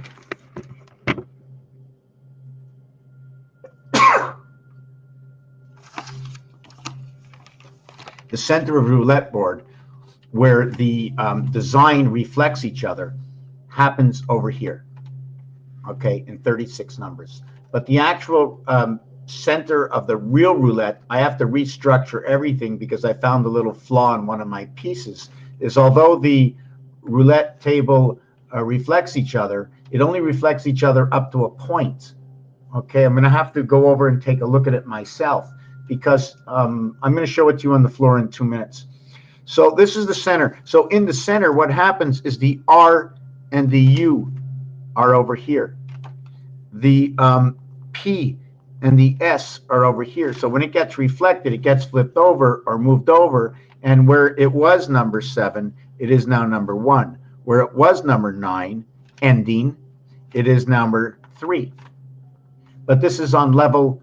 The center of roulette board, where the design reflects each other, happens over here, okay, in 36 numbers. But the actual center of the real roulette, I have to restructure everything because I found a little flaw in one of my pieces, is although the roulette table reflects each other, it only reflects each other up to a point. Okay, I'm going to have to go over and take a look at it myself, because I'm going to show it to you on the floor in 2 minutes. So this is the center. So in the center, what happens is the R and the U are over here. The P and the S are over here. So when it gets reflected, it gets flipped over or moved over. And where it was number 7, it is now number 1. Where it was number 9, ending, it is number 3. But this is on level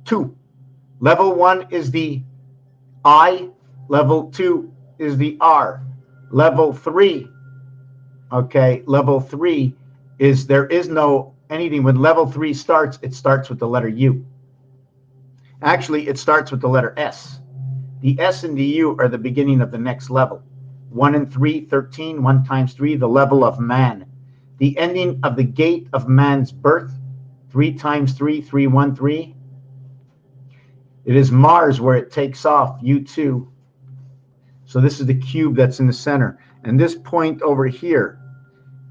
2. Level 1 is the I. Level 2 is the R. Level 3, okay, level 3 is, there is no anything. When level 3 starts, it starts with the letter U. Actually, it starts with the letter S. The S and the U are the beginning of the next level. 1 and 3, 13, 1 times 3, the level of man. The ending of the gate of man's birth, 3 times 3, 3, 1, 3. It is Mars where it takes off, U2. So this is the cube that's in the center. And this point over here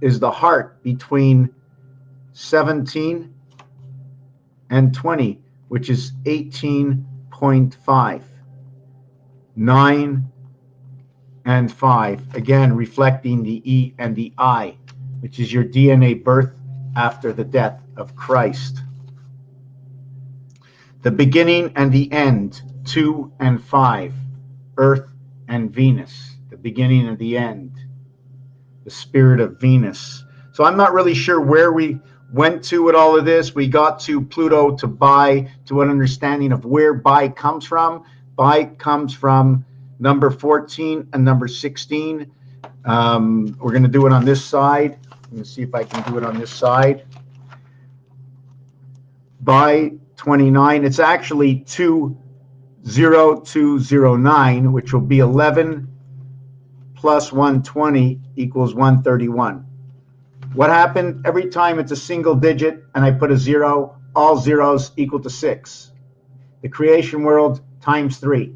is the heart between 17 and 20, which is 18.5. 9 and 5. Again, reflecting the E and the I, which is your DNA birth after the death of Christ. The beginning and the end, 2 and 5. Earth and Venus. The beginning and the end. The spirit of Venus. So I'm not really sure where we went to with all of this. We got to Pluto to Bi, to an understanding of where Bi comes from. Bi comes from number 14 and number 16. We're going to do it on this side. I'm going to see if I can do it on this side. Bi 29, it's actually 20209, which will be 11 plus 120 equals 131. What happened? Every time it's a single digit and I put a 0, all zeros equal to 6. The creation world times 3.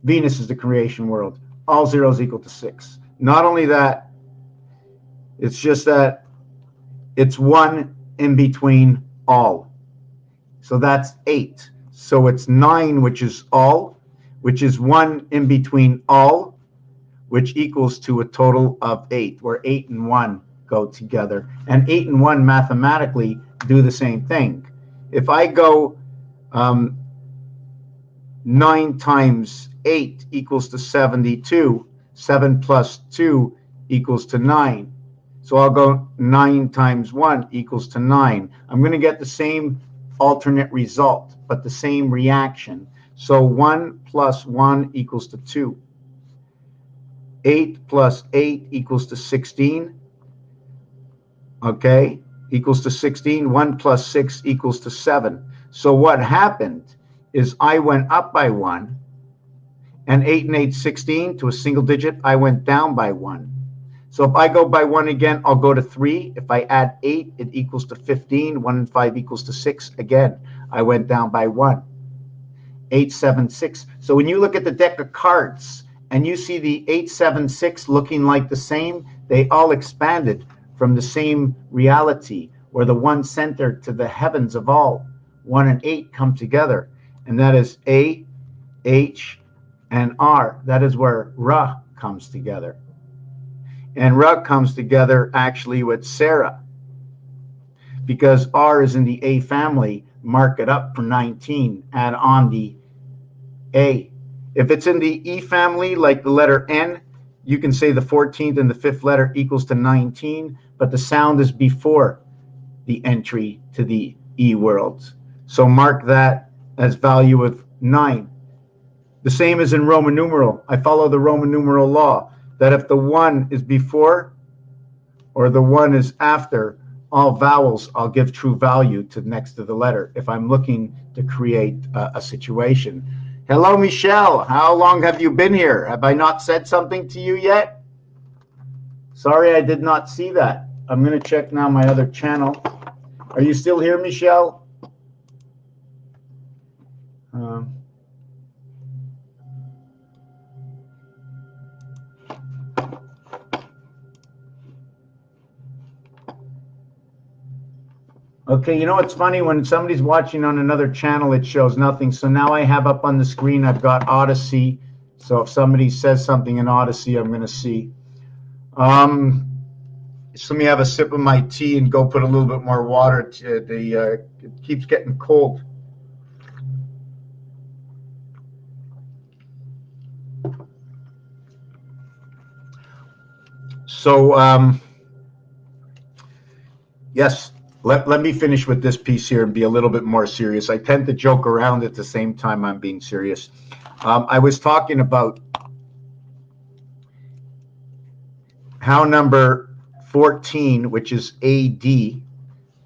Venus is the creation world. All zeros equal to 6. Not only that, it's just that it's 1 in between all. So that's 8. So it's 9, which is all, which is 1 in between all, which equals to a total of 8, where 8 and 1 go together. And 8 and 1 mathematically do the same thing. If I go 9 times 8 equals to 72, 7 plus 2 equals to 9. So I'll go 9 times 1 equals to 9. I'm going to get the same alternate result, but the same reaction. So 1 plus 1 equals to 2. 8 plus 8 equals to 16. Okay, equals to 16. 1 plus 6 equals to 7. So what happened is I went up by 1, and 8 and 8, 16 to a single digit. I went down by 1. So if I go by 1 again, I'll go to 3. If I add 8, it equals to 15. 1 and 5 equals to 6. Again, I went down by 1. 8, 7, 6. So when you look at the deck of cards and you see the 8, 7, 6 looking like the same, they all expanded from the same reality, where the one center to the heavens of all. 1 and 8 come together, and that is A, H, and R. That is where Ra comes together. And Ra comes together actually with Sarah, because R is in the A family. Mark it up for 19, add on the A. If it's in the E family, like the letter N, you can say the 14th and the 5th letter equals to 19, but the sound is before the entry to the E world. So mark that as value of 9. The same as in Roman numeral. I follow the Roman numeral law that if the 1 is before or the 1 is after all vowels, I'll give true value to next to the letter if I'm looking to create a situation. Hello, Michelle. How long have you been here? Have I not said something to you yet? Sorry, I did not see that. I'm going to check now my other channel. Are you still here, Michelle? Okay, you know what's funny? When somebody's watching on another channel, it shows nothing. So now I have up on the screen, I've got Odyssey. So if somebody says something in Odyssey, I'm going to see. Just let me have a sip of my tea and go put a little bit more water. It keeps getting cold. So, yes, let me finish with this piece here and be a little bit more serious. I tend to joke around at the same time I'm being serious. I was talking about how number 14, which is AD,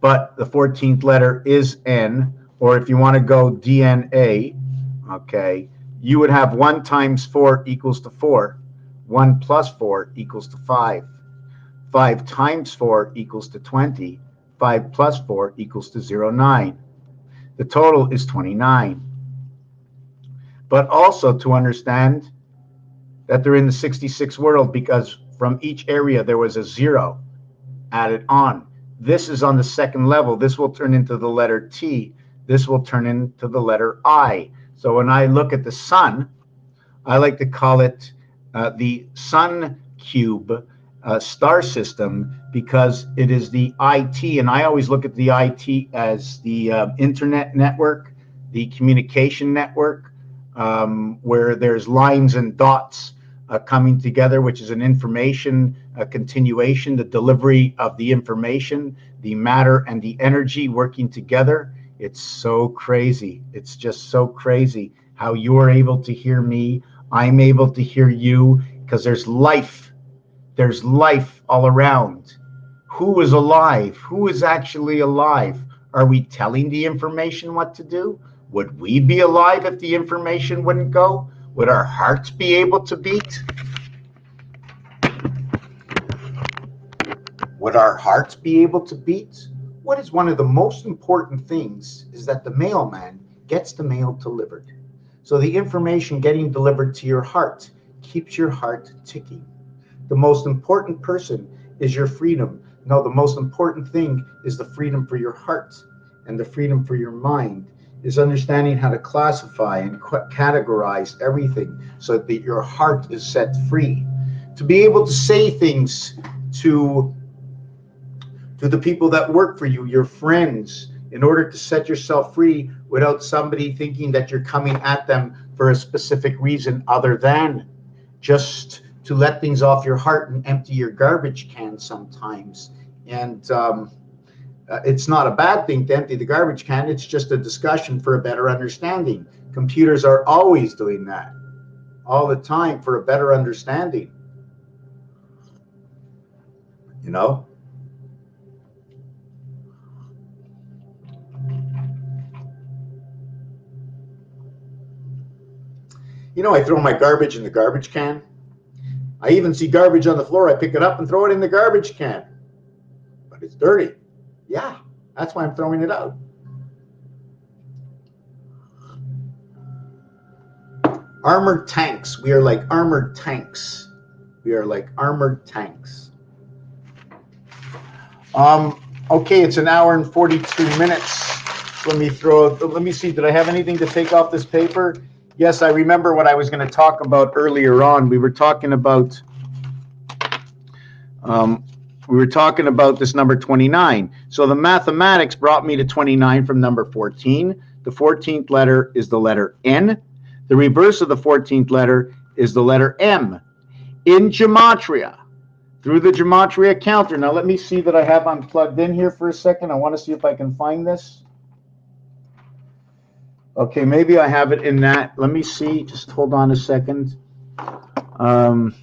but the 14th letter is N, or if you want to go DNA, okay, you would have 1 times 4 equals to 4. 1 plus 4 equals to 5. 5 times 4 equals to 20. 5 plus 4 equals to 0, 9. The total is 29. But also to understand that they're in the 66 world, because from each area there was a 0 added on. This is on the second level. This will turn into the letter T. This will turn into the letter I. So when I look at the sun, I like to call it the Sun Cube star system, because it is the IT, and I always look at the IT as the internet network, the communication network, where there's lines and dots coming together, which is an information continuation, the delivery of the information, the matter and the energy working together. It's so crazy. It's just so crazy how you're able to hear me. I'm able to hear you, because there's life. There's life all around. Who is alive? Who is actually alive? Are we telling the information what to do? Would we be alive if the information wouldn't go? Would our hearts be able to beat? Would our hearts be able to beat? What is one of the most important things is that the mailman gets the mail delivered. So the information getting delivered to your heart keeps your heart ticking. The most important person is your freedom. No, the most important thing is the freedom for your heart, and the freedom for your mind is understanding how to classify and categorize everything so that your heart is set free. To be able to say things to the people that work for you, your friends, in order to set yourself free without somebody thinking that you're coming at them for a specific reason other than just to let things off your heart and empty your garbage can sometimes. And it's not a bad thing to empty the garbage can. It's just a discussion for a better understanding. Computers are always doing that, all the time, for a better understanding. You know? You know, I throw my garbage in the garbage can. I even see garbage on the floor. I pick it up and throw it in the garbage can. But it's dirty. Yeah, that's why I'm throwing it out. Armored tanks. We are like armored tanks. We are like armored tanks. Okay, it's 1 hour and 42 minutes. Let me see, did I have anything to take off this paper? Yes, I remember what I was going to talk about earlier on. We were talking about this number 29. So the mathematics brought me to 29 from number 14. The 14th letter is the letter N. The reverse of the 14th letter is the letter M. In gematria, through the gematria counter. Now let me see that I have unplugged in here for a second. I want to see if I can find this. Okay, maybe I have it in that. Let me see. Just hold on a second. I'm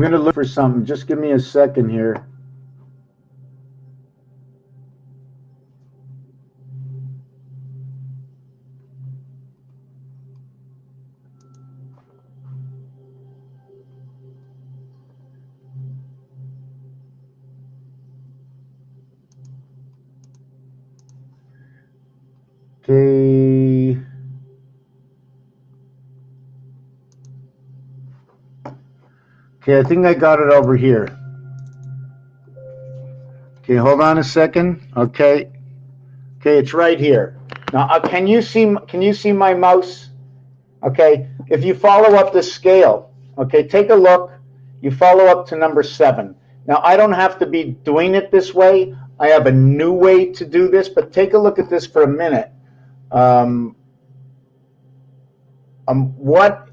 going to look for something. Just give me a second here. Okay. Okay, I think I got it over here. Okay, hold on a second. Okay. Okay, it's right here. Now, can you see my mouse? Okay, if you follow up the scale, okay, take a look. You follow up to number 7. Now, I don't have to be doing it this way. I have a new way to do this, but take a look at this for a minute. What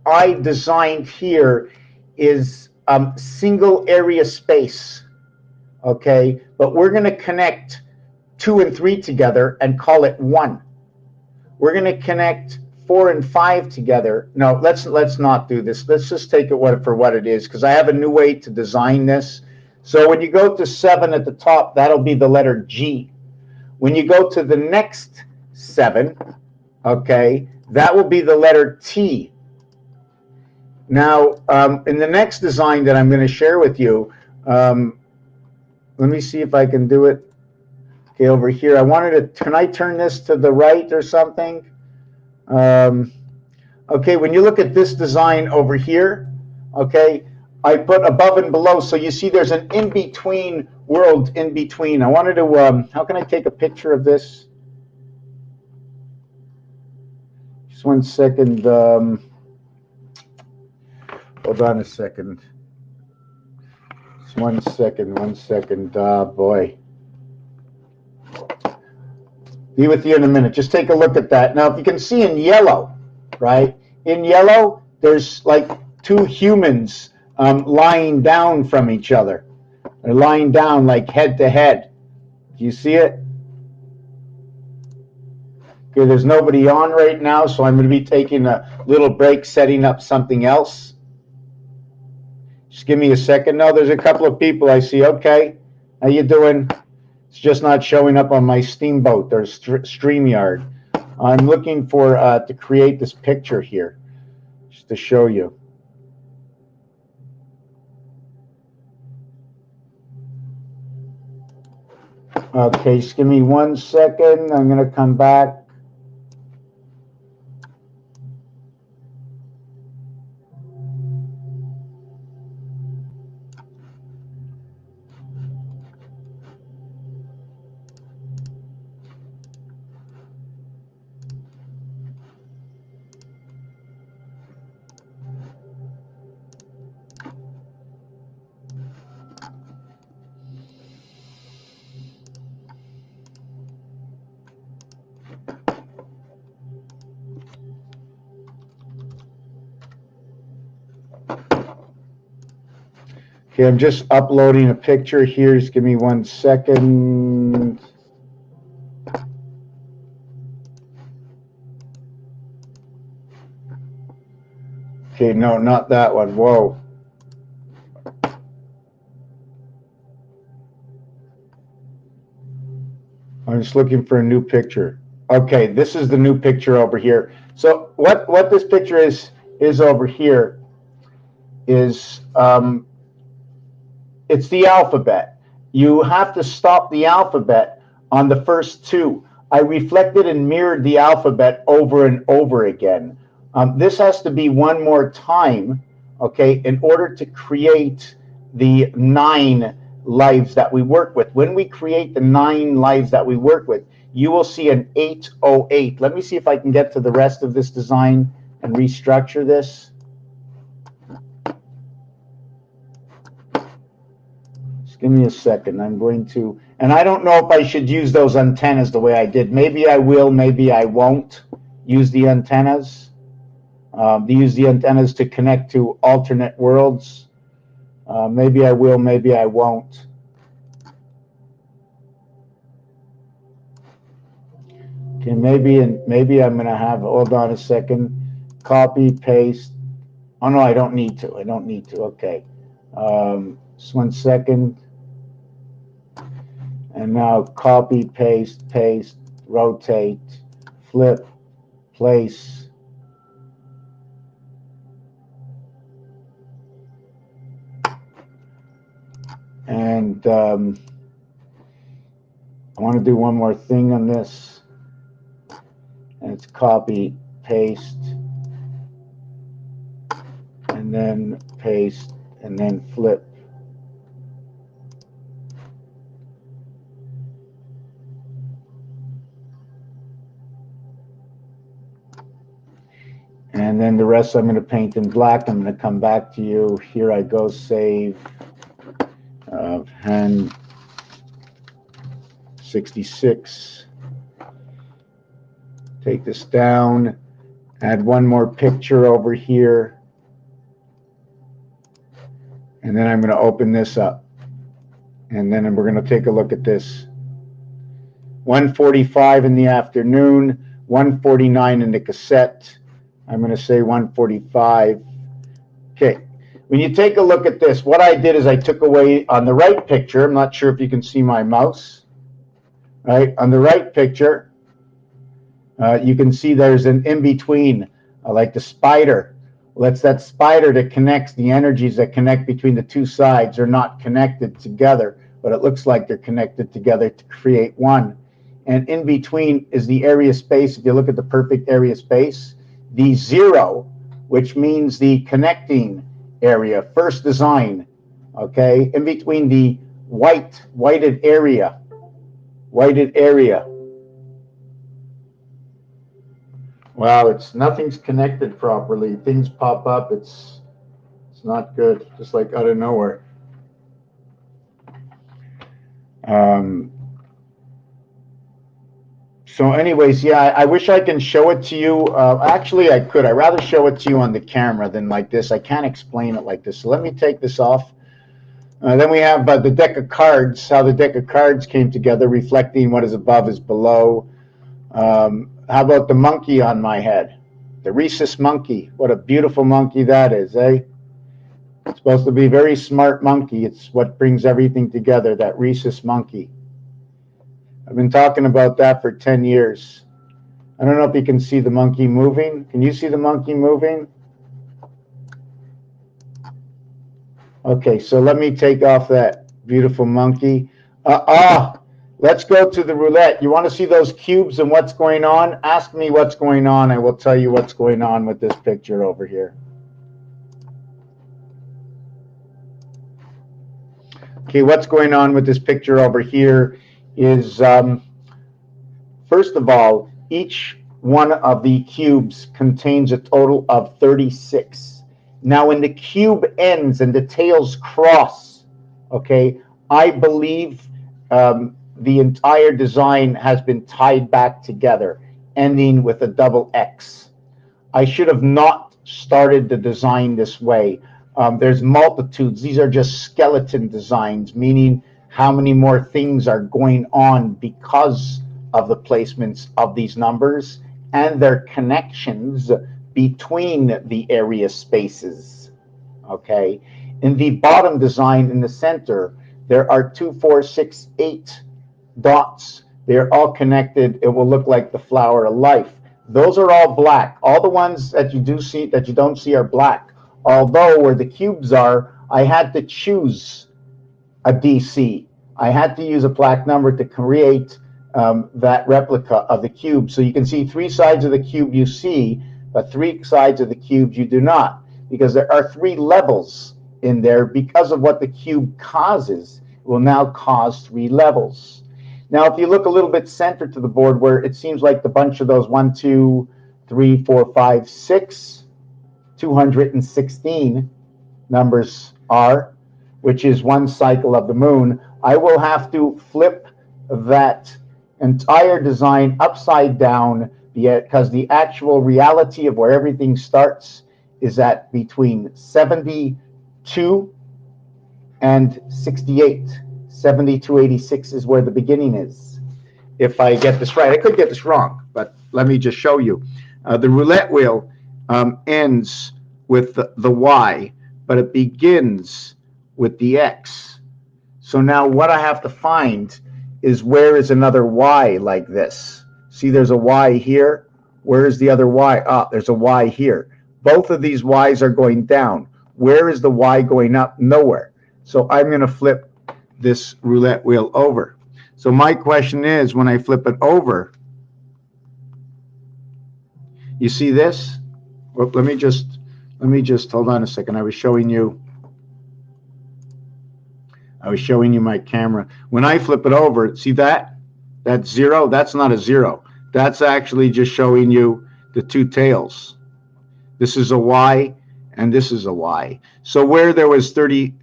I designed here is single area space, okay? But we're going to connect 2 and 3 together and call it 1. We're going to connect 4 and 5 together. No, let's not do this. Let's just take it for what it is, because I have a new way to design this. So when you go to 7 at the top, that'll be the letter G. When you go to the next 7. Okay, that will be the letter T. Now, in the next design that I'm going to share with you, let me see if I can do it. Okay, over here, I wanted to, can I turn this to the right or something? Okay, when you look at this design over here, okay, I put above and below, so you see there's an in-between world in between. I wanted to, how can I take a picture of this? Just 1 second. Hold on a second. Just 1 second, 1 second. Boy. Be with you in a minute. Just take a look at that. Now, if you can see in yellow, right? In yellow, there's like 2 humans lying down from each other. They're lying down like head to head. Do you see it? Okay, there's nobody on right now, so I'm going to be taking a little break, setting up something else. Just give me a second. No, there's a couple of people I see. Okay, how you doing? It's just not showing up on my Steamboat or StreamYard. I'm looking for to create this picture here, just to show you. Okay, just give me 1 second. I'm going to come back. Okay, I'm just uploading a picture here. Just give me 1 second. Okay, no, not that one. Whoa. I'm just looking for a new picture. Okay, this is the new picture over here. So what this picture is over here is it's the alphabet. You have to stop the alphabet on the first 2. I reflected and mirrored the alphabet over and over again. This has to be 1 more time, okay, in order to create the 9 lives that we work with. When we create the 9 lives that we work with, you will see an 808. Let me see if I can get to the rest of this design and restructure this. Just give me a second. I'm going to, and I don't know if I should use those antennas the way I did. Maybe I will, maybe I won't use the antennas. Use the antennas to connect to alternate worlds. Maybe I will, maybe I won't. Okay, maybe I'm going to have, hold on a second, copy, paste. Oh, no, I don't need to. I don't need to. Okay. Just 1 second. And now copy, paste, paste, rotate, flip, place. And I want to do one more thing on this. And it's copy, paste, and then paste, and then flip. And then the rest I'm going to paint in black. I'm going to come back to you. Here I go, save. Hand 66. Take this down. Add 1 more picture over here. And then I'm going to open this up. And then we're going to take a look at this. 1:45 in the afternoon, 1:49 in the cassette. I'm going to say 1:45. Okay. When you take a look at this, what I did is I took away on the right picture. I'm not sure if you can see my mouse. Right? On the right picture, You can see there's an in-between, like the spider. Well, that's that spider that connects the energies that connect between the two sides. Are not connected together, but it looks like they're connected together to create one. And in between is the area space. If you look at the perfect area space, the 0, which means the connecting area, first design, okay? In between the whited area. Wow, nothing's connected properly. Things pop up. It's not good. Just like out of nowhere. So anyways, yeah, I wish I can show it to you. Actually, I could. I'd rather show it to you on the camera than like this. I can't explain it like this. So let me take this off. Then we have the deck of cards, how the deck of cards came together, reflecting what is above is below. How about the monkey on my head? The rhesus monkey. What a beautiful monkey that is, eh? It's supposed to be a very smart monkey. It's what brings everything together, that rhesus monkey. I've been talking about that for 10 years. I don't know if you can see the monkey moving. Can you see the monkey moving? Okay, so let me take off that beautiful monkey. Let's go to the roulette. You want to see those cubes and what's going on? Ask me what's going on. I will tell you what's going on with this picture over here. Okay, what's going on with this picture over here is, first of all, each one of the cubes contains a total of 36. Now, when the cube ends and the tails cross, okay, I believe the entire design has been tied back together, ending with a double X. I should have not started the design this way. There's multitudes. These are just skeleton designs, meaning how many more things are going on because of the placements of these numbers and their connections between the area spaces. Okay. In the bottom design in the center, there are 2, 4, 6, 8 dots. They're all connected. It will look like the flower of life. Those are all black. All the ones that you do see that you don't see are black. Although where the cubes are, I had to choose a DC. I had to use a black number to create that replica of the cube. So you can see 3 sides of the cube you see, but 3 sides of the cube you do not, because there are 3 levels in there. Because of what the cube causes, it will now cause 3 levels. Now, if you look a little bit center to the board, where it seems like the bunch of those 1, 2, 3, 4, 5, 6, 216 numbers are, which is 1 cycle of the moon, I will have to flip that entire design upside down, because the actual reality of where everything starts is at between 72 and 68. 7286 is where the beginning is. If I get this right, I could get this wrong, but let me just show you. The roulette wheel ends with the Y, but it begins with the X. So now what I have to find is, where is another Y like this? See, there's a Y here. Where is the other Y? There's a Y here. Both of these Y's are going down. Where is the Y going up? Nowhere. So I'm going to flip this roulette wheel over. So my question is, when I flip it over, you see this? Well, let me just hold on a second. I was showing you my camera. When I flip it over, see that? That's 0. That's not a 0. That's actually just showing you the 2 tails. This is a Y and this is a Y. So where there was 30,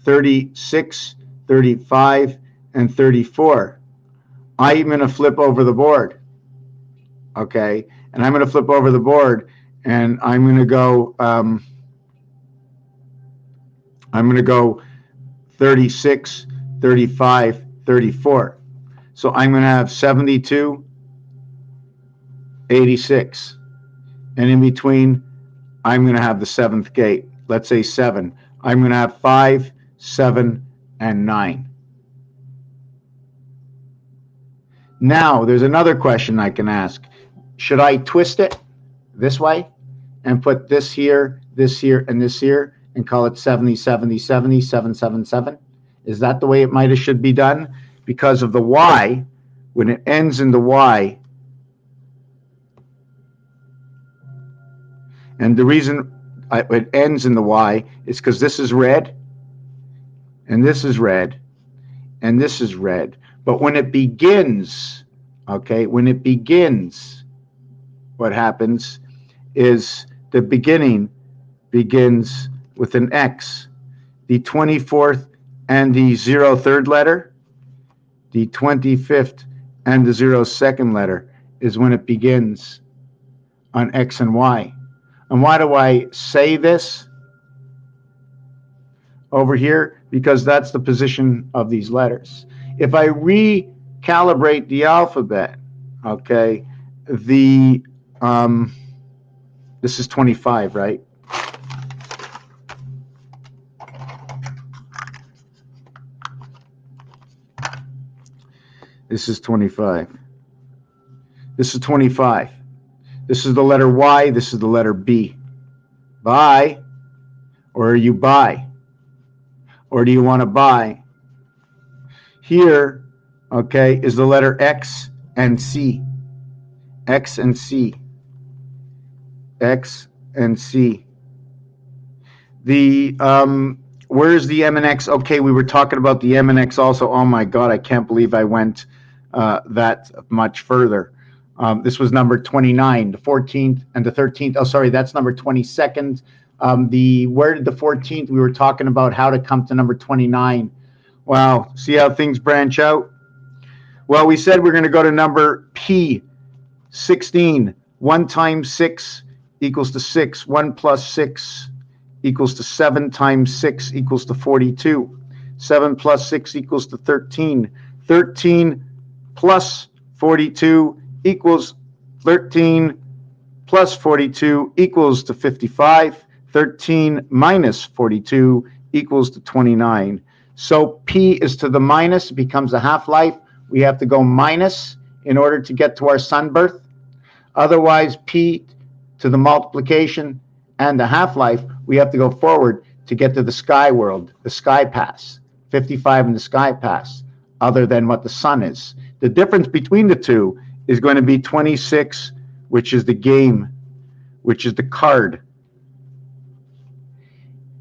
36, 35, and 34, I'm going to flip over the board. Okay? And I'm going to flip over the board, and I'm going to go 36, 35, 34. So I'm going to have 72, 86. And in between, I'm going to have the 7th gate. Let's say 7. I'm going to have 5, 7, and 9. Now, there's another question I can ask. should I twist it this way and put this here, and this here, and call it 70, 70, 70, 777? Is that the way it might have should be done? Because of the Y, when it ends in the Y, and the reason it ends in the Y is because this is red, and this is red, and this is red. But when it begins, okay, when it begins, what happens is the beginning begins with an X. The 24th and the 03rd letter, the 25th and the 02nd letter is when it begins on X and Y. And why do I say this over here? Because that's the position of these letters. If I recalibrate the alphabet, okay, the this is 25, right? This is 25. This is 25. This is the letter Y. This is the letter B. Buy, or are you buy? Or do you want to buy? Here, okay, is the letter X and C. X and C. X and C. The where's the M and X? Okay, we were talking about the M and X also. Oh my God, I can't believe I went that much further. This was number 29, the 14th and the 13th. Oh, sorry, that's number 22nd. Where did the 14th? We were talking about how to come to number 29. Wow, see how things branch out? Well, we said we're going to go to number P, 16. 1 times 6 equals to 6. 1 plus 6 equals to 7 times 6 equals to 42. 7 plus 6 equals to 13. 13 plus 42 equals 13 plus 42 equals to 55. 13 minus 42 equals to 29. So P is to the minus, it becomes a half-life. We have to go minus in order to get to our sun birth. Otherwise, P to the multiplication and the half-life, we have to go forward to get to the sky world, the sky pass, 55 in the sky pass, other than what the sun is. The difference between the two is going to be 26, which is the game, which is the card.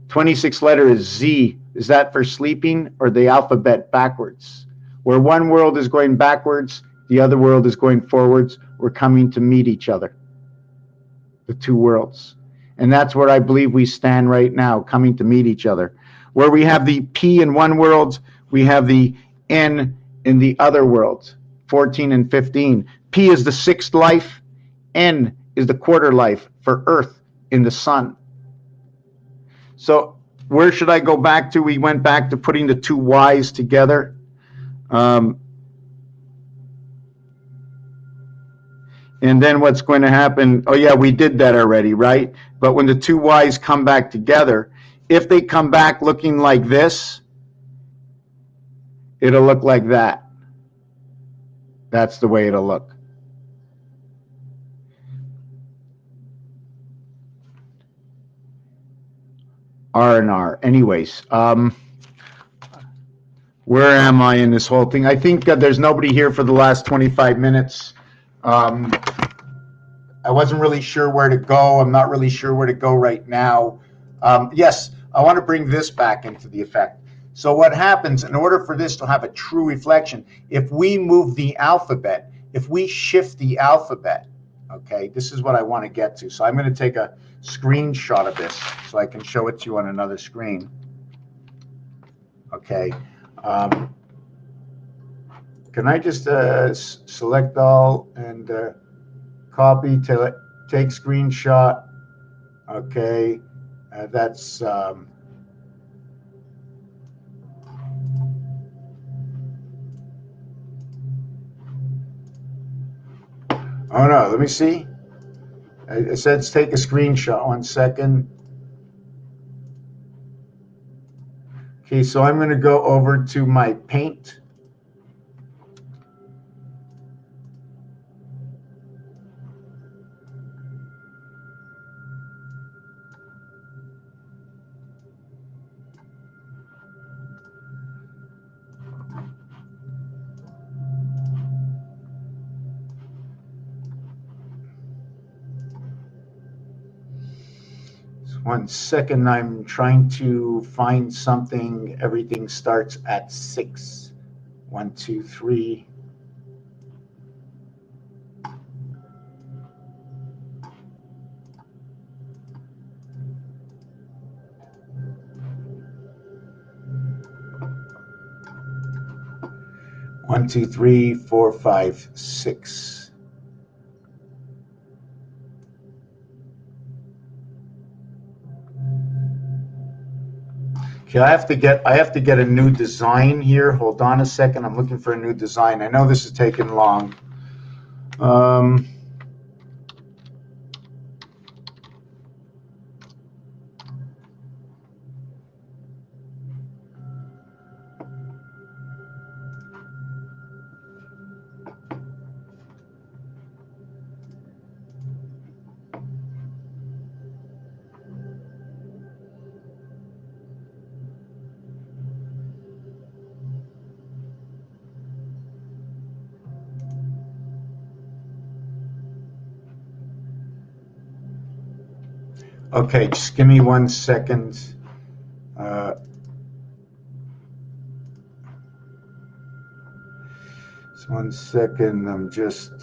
26 letter is Z. Is that for sleeping or the alphabet backwards? Where one world is going backwards, the other world is going forwards. We're coming to meet each other, the two worlds. And that's where I believe we stand right now, coming to meet each other. Where we have the P in one world, we have the N in the other world, 14 and 15. P is the sixth life, N is the quarter life for Earth in the sun. So where should I go back to? We went back to putting the two Y's together. And then what's going to happen? Oh yeah, we did that already, right? But when the two Y's come back together, if they come back looking like this, it'll look like that. That's the way it'll look. R and R. Anyways, where am I in this whole thing? I think there's nobody here for the last 25 minutes. I wasn't really sure where to go. I'm not really sure where to go right now. Yes, I want to bring this back into the effect. So what happens, in order for this to have a true reflection, if we move the alphabet, if we shift the alphabet, okay, this is what I want to get to. So I'm going to take a screenshot of this so I can show it to you on another screen. Okay. Can I just select all and copy, take screenshot? Okay. That's... oh no, let me see. It says take a screenshot. 1 second. Okay, so I'm going to go over to my paint. 1 second, I'm trying to find something. Everything starts at 6. 1, 2, 3. One, two, three, 4, 5, 6. Okay, I have to get a new design here. Hold on a second. I'm looking for a new design. I know this is taking long. Okay, just give me 1 second. Just 1 second. I'm just.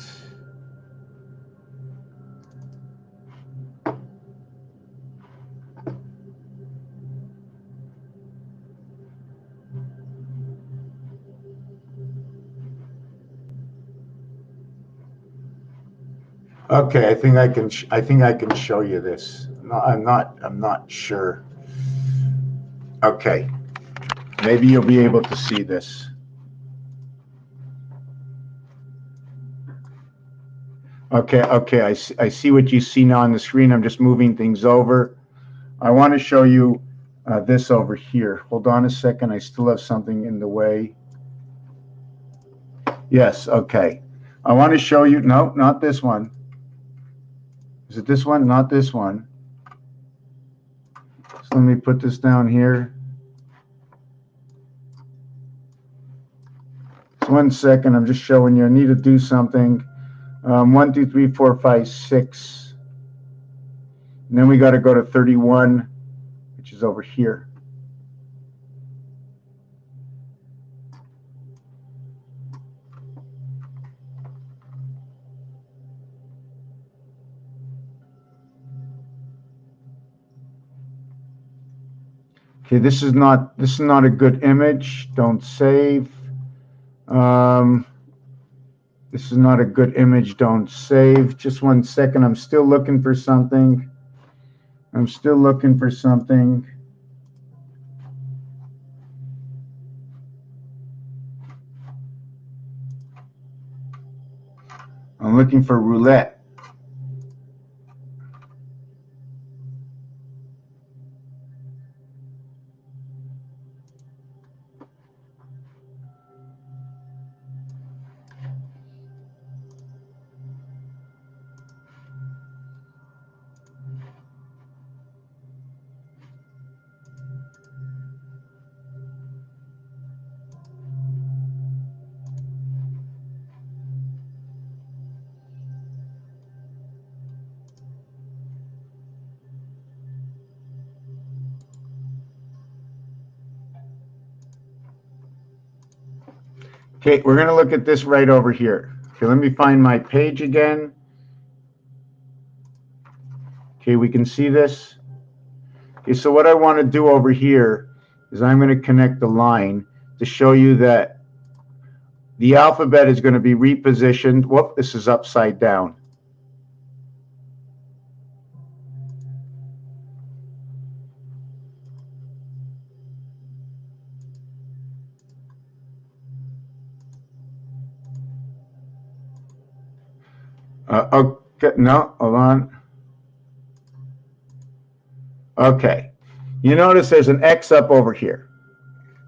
Okay, I think I can show you this. No, I'm not sure. Okay, maybe you'll be able to see this. Okay, I see what you see now on the screen. I'm just moving things over. I want to show you this over here. Hold on a second. I still have something in the way. Yes, okay. I want to show you. No, not this one. Is it this one? Not this one. So let me put this down here. Just 1 second. I'm just showing you. I need to do something. 1, 2, 3, 4, 5, 6. And then we got to go to 31, which is over here. Okay, this is not a good image. Don't save. This is not a good image. Don't save. Just 1 second. I'm still looking for something. I'm looking for roulette. Okay, we're going to look at this right over here. Okay, let me find my page again. Okay, we can see this. Okay, so what I want to do over here is I'm going to connect the line to show you that the alphabet is going to be repositioned. Whoop, this is upside down. Okay, no, hold on. Okay, you notice there's an X up over here.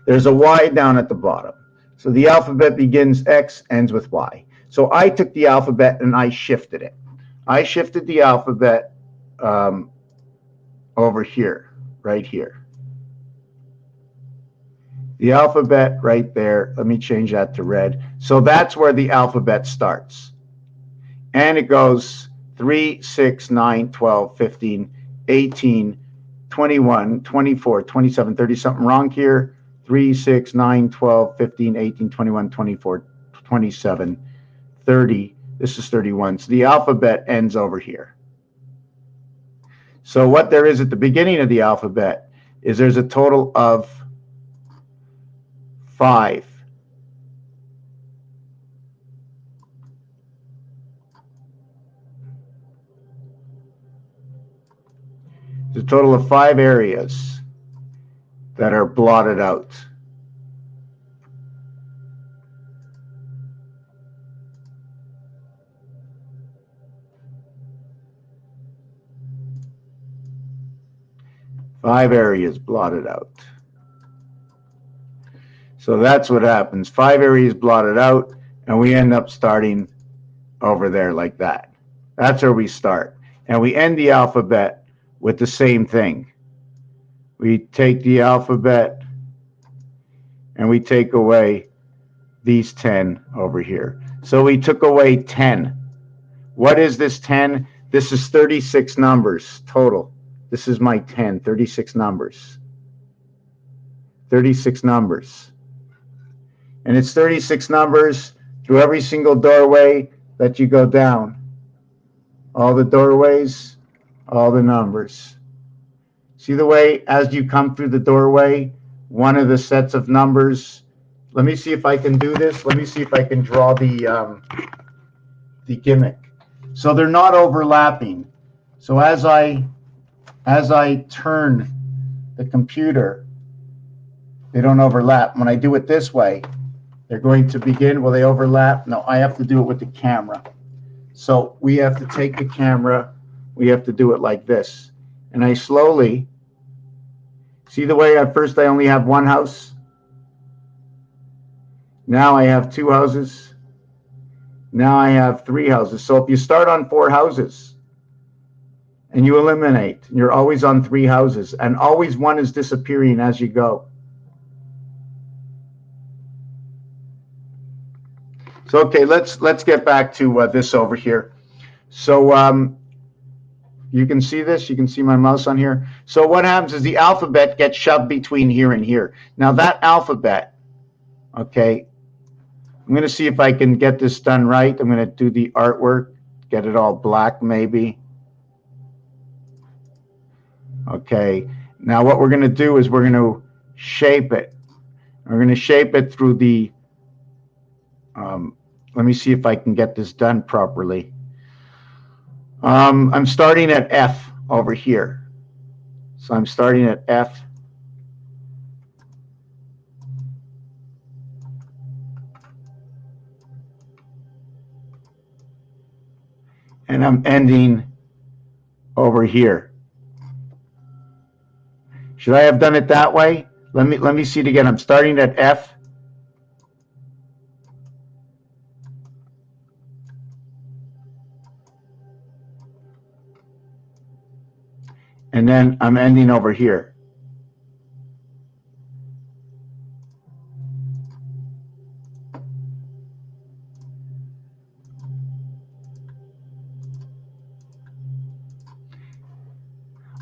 There's a Y down at the bottom. So the alphabet begins X, ends with Y. So I took the alphabet and I shifted it. I shifted the alphabet over here, right here. The alphabet right there, let me change that to red. So that's where the alphabet starts. And it goes 3, 6, 9, 12, 15, 18, 21, 24, 27, 30 something wrong here. 3, 6, 9, 12, 15, 18, 21, 24, 27, 30. This is 31. So the alphabet ends over here. So what there is at the beginning of the alphabet is there's a total of 5. There's a total of 5 areas that are blotted out. Five areas blotted out. So that's what happens. 5 areas blotted out, and we end up starting over there like that. That's where we start. And we end the alphabet with the same thing. We take the alphabet and we take away these 10 over here. So we took away 10. What is this 10? This is 36 numbers total. This is my 10, 36 numbers. 36 numbers. And it's 36 numbers through every single doorway that you go down. All the doorways, all the numbers. See the way as you come through the doorway, one of the sets of numbers. Let me see if I can do this. Let me see if I can draw the gimmick. So they're not overlapping. So as I turn the computer, they don't overlap. When I do it this way, they're going to begin. Will they overlap? No, I have to do it with the camera. So we have to take the camera. We have to do it like this. And I slowly, see the way at first I only have one house? Now I have 2 houses. Now I have 3 houses. So if you start on 4 houses and you eliminate, you're always on 3 houses, and always one is disappearing as you go. So okay, let's get back to this over here. So you can see this. You can see my mouse on here. So what happens is the alphabet gets shoved between here and here. Now that alphabet, okay, I'm going to see if I can get this done right. I'm going to do the artwork, get it all black maybe. Okay, now what we're going to do is we're going to shape it. We're going to shape it through the, let me see if I can get this done properly. I'm starting at F over here. So I'm starting at F. And I'm ending over here. Should I have done it that way? Let me see it again. I'm starting at F. And then I'm ending over here.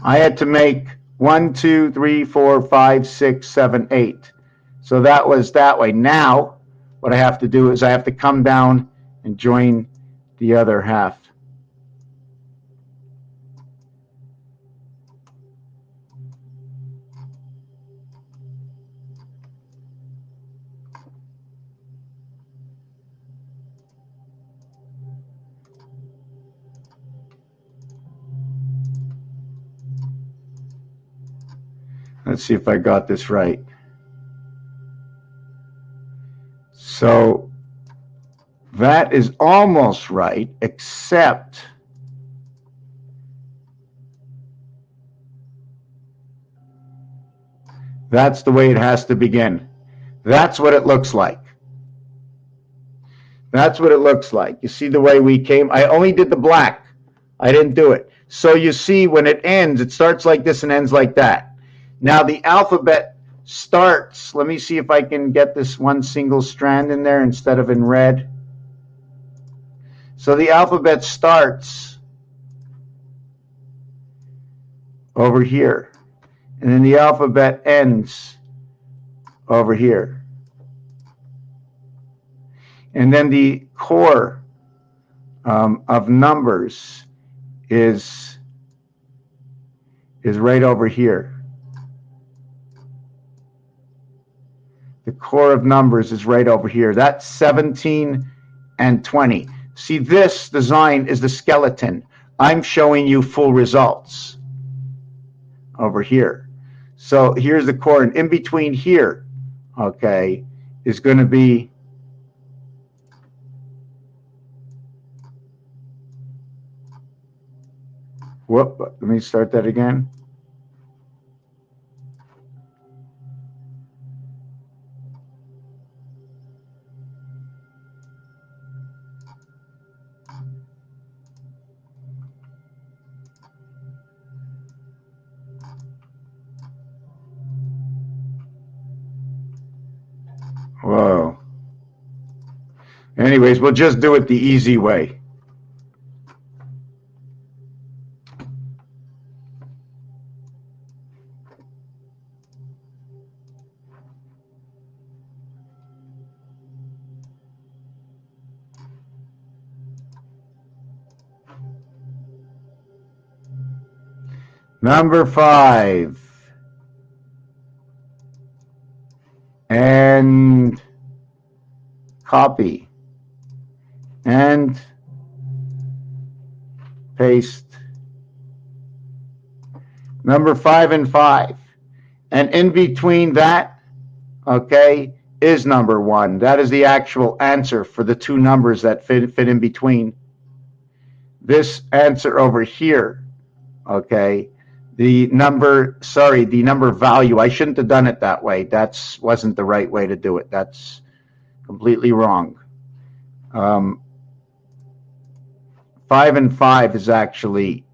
I had to make 1, 2, 3, 4, 5, 6, 7, 8. So that was that way. Now, what I have to do is I have to come down and join the other half. Let's see if I got this right. So that is almost right, except that's the way it has to begin. That's what it looks like. That's what it looks like. You see the way we came? I only did the black. I didn't do it. So you see when it ends, it starts like this and ends like that. Now the alphabet starts. Let me see if I can get this one single strand in there instead of in red. So the alphabet starts over here. And then the alphabet ends over here. And then the core of numbers is right over here. The core of numbers is right over here. That's 17 and 20. See, this design is the skeleton. I'm showing you full results over here. So here's the core, and in between here, okay, is going to be whoop, let me start that again. Whoa. Anyways, we'll just do it the easy way. Number 5. And copy. And paste. Number 5 and 5. And in between that, okay, is number 1. That is the actual answer for the two numbers that fit in between. This answer over here, okay, the number value, I shouldn't have done it that way. That wasn't the right way to do it. That's completely wrong. 5 and 5 is actually,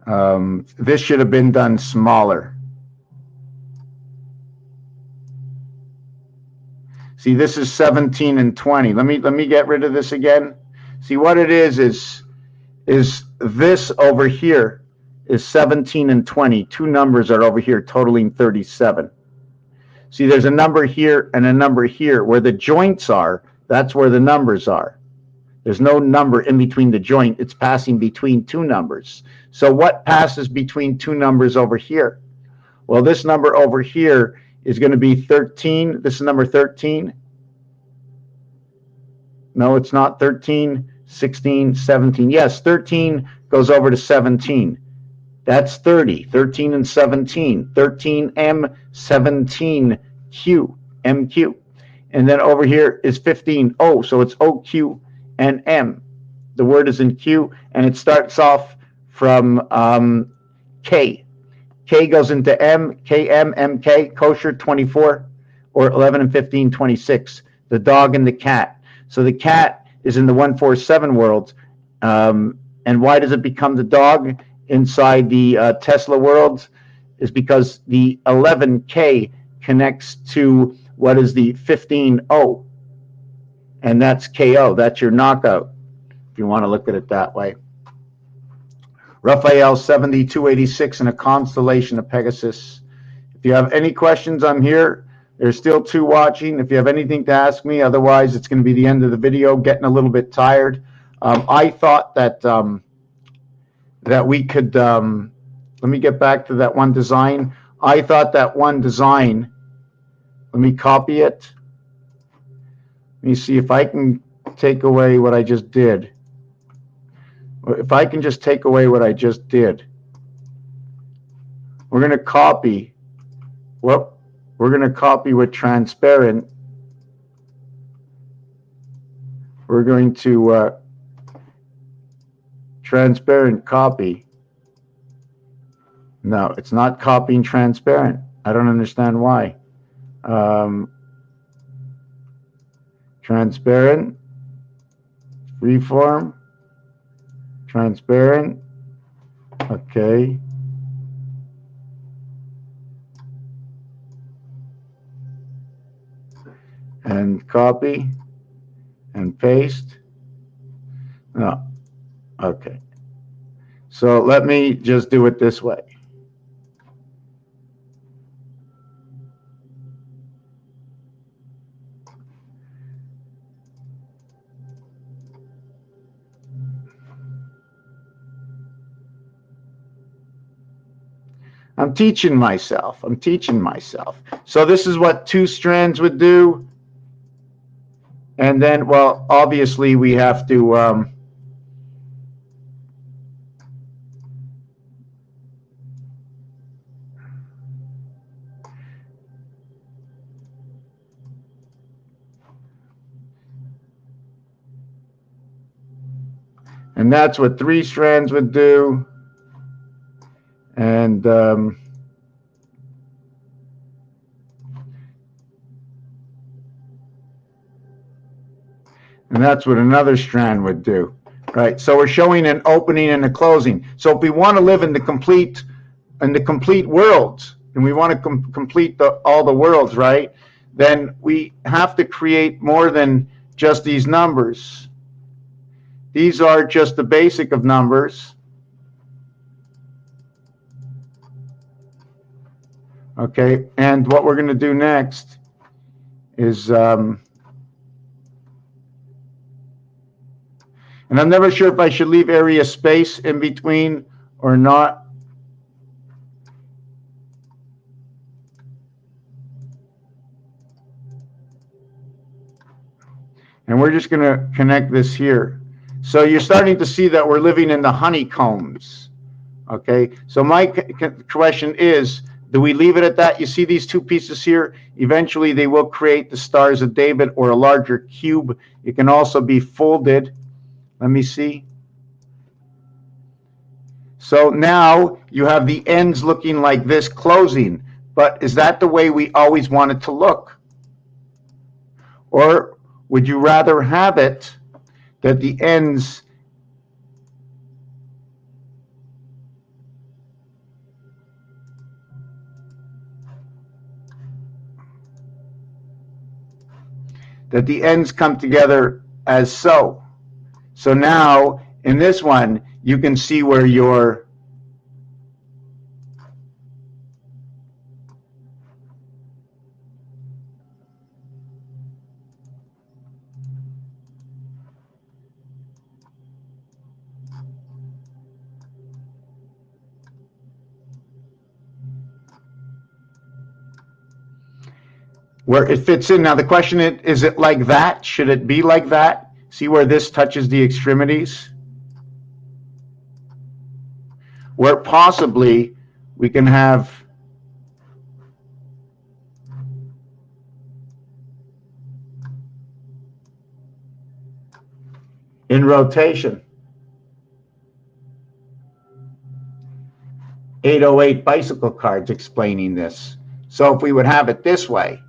this should have been done smaller. See, this is 17 and 20. Let me get rid of this again. See, what it is this over here is 17 and 20. Two numbers are over here totaling 37. See, there's a number here and a number here. Where the joints are, that's where the numbers are. There's no number in between the joint. It's passing between two numbers. So what passes between two numbers over here? Well, this number over here is going to be 13. This is number 13. No, it's not 13, 16, 17. Yes, 13 goes over to 17. That's 30. 13 and 17. 13M, 17Q, MQ. And then over here is 15. O, so it's OQ and M. The word is in Q, and it starts off from K. K goes into M, KM, MK, kosher 24, or 11 and 15, 26. The dog and the cat. So the cat is in the 147 world. And why does it become the dog inside the Tesla world? Is because the 11K connects to what is the 15O. And that's KO. That's your knockout, if you want to look at it that way. RAPHAEL 7286 in a constellation of Pegasus. If you have any questions, I'm here. There's still 2 watching. If you have anything to ask me, otherwise it's going to be the end of the video. Getting a little bit tired. I thought that that we could. Let me get back to that one design. I thought that one design. Let me copy it. Let me see if I can take away what I just did. If I can just take away what I just did. We're going to copy. Well, we're going to copy with transparent. We're going to transparent copy. No, it's not copying transparent. I don't understand why. Transparent, freeform, transparent, okay. And copy and paste. No, okay. So let me just do it this way. I'm teaching myself. I'm teaching myself. So this is what 2 strands would do. And then, well, obviously we have to, and that's what 3 strands would do. And that's what another strand would do, right? So we're showing an opening and a closing. So if we want to live in the complete world, and we want to complete all the worlds, right? Then we have to create more than just these numbers. These are just the basic of numbers. Okay, and what we're going to do next is, and I'm never sure if I should leave area space in between or not. And we're just going to connect this here. So you're starting to see that we're living in the honeycombs. Okay, so my question is, do we leave it at that? You see these 2 pieces here? Eventually they will create the Stars of David or a larger cube. It can also be folded. Let me see. So now you have the ends looking like this, closing. But is that the way we always want it to look? Or would you rather have it that the ends come together as so? So now in this one, you can see where you're where it fits in. Now the question is it like that? Should it be like that? See where this touches the extremities? Where possibly we can have in rotation. 808 bicycle cards explaining this. So if we would have it this way,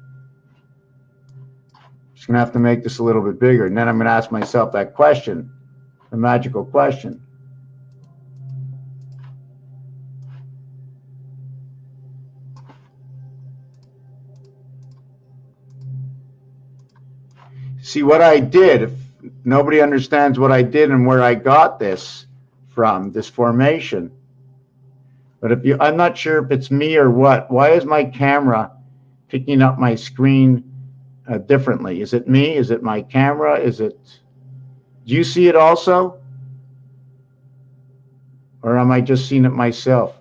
I'm just going to have to make this a little bit bigger. And then I'm going to ask myself that question, the magical question. See what I did, if nobody understands what I did and where I got this from, this formation. But if you, I'm not sure if it's me or what. Why is my camera picking up my screen differently? Is it me? Is it my camera? Is it, do you see it also? Or am I just seeing it myself?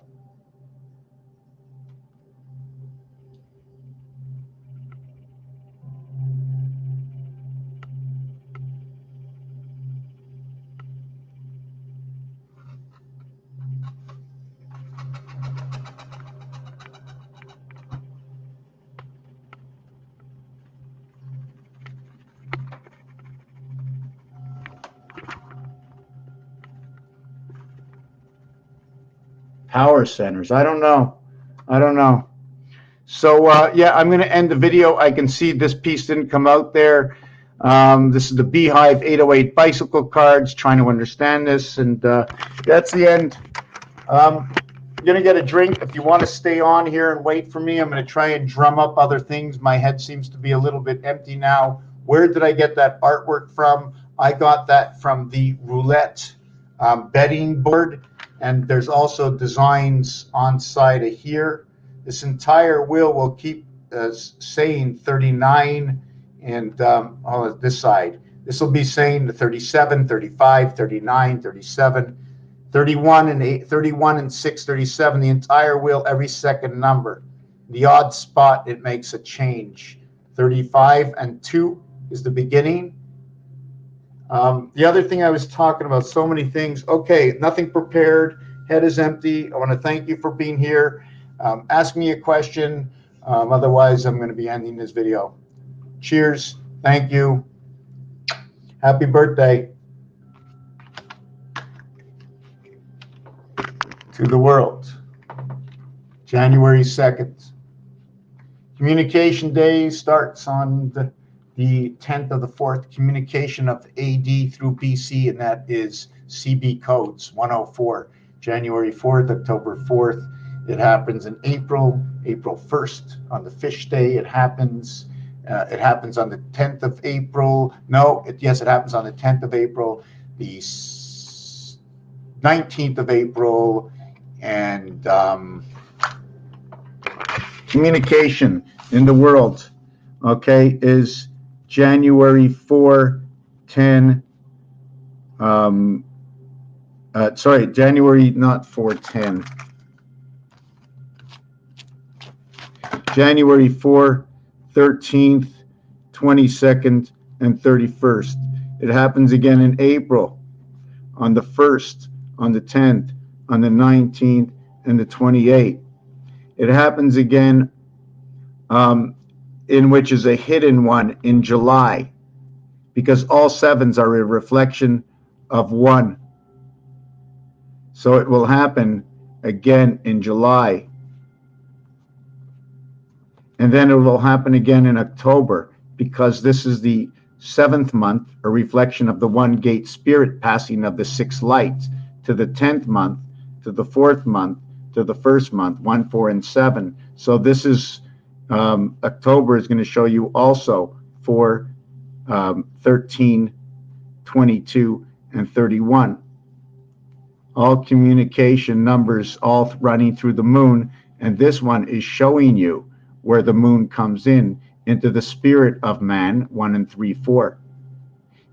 Power centers. I don't know. I don't know. So yeah, I'm going to end the video. I can see this piece didn't come out there. This is the Beehive 808 bicycle cards, trying to understand this. And that's the end. I'm going to get a drink. If you want to stay on here and wait for me, I'm going to try and drum up other things. My head seems to be a little bit empty now. Where did I get that artwork from? I got that from the roulette betting board. And there's also designs on side of here. This entire wheel will keep saying 39, and this side. This will be saying the 37, 35, 39, 37, 31 and 8, 31 and 6, 37, the entire wheel, every second number. The odd spot, it makes a change. 35 and 2 is the beginning. The other thing I was talking about, so many things. Okay, nothing prepared. Head is empty. I want to thank you for being here. Ask me a question. Otherwise, I'm going to be ending this video. Cheers. Thank you. Happy birthday to the world. January 2nd. Communication Day starts on the 10th of the 4th. Communication of AD through BC, and that is CB codes 104. January 4th, October 4th. It happens in April 1st on the Fish Day. It happens on the 10th of April. Yes, it happens on the 10th of April, the 19th of April, and Communication in the world, okay, is January 4, 10, January, not 410. January 4, 13th, 22nd, and 31st. It happens again in April, on the 1st, on the 10th, on the 19th, and the 28th. It happens again, in which is a hidden one in July, because all sevens are a reflection of one. So it will happen again in July. And then it will happen again in October, because this is the 7th month, a reflection of the one gate spirit passing of the 6 lights, to the 10th month, to the 4th month, to the 1st month, 1, 4, and 7. So this is, October is going to show you also 4, 13, 22, and 31. All communication numbers all running through the moon, and this one is showing you where the moon comes in, into the spirit of man, 1 and 3, 4.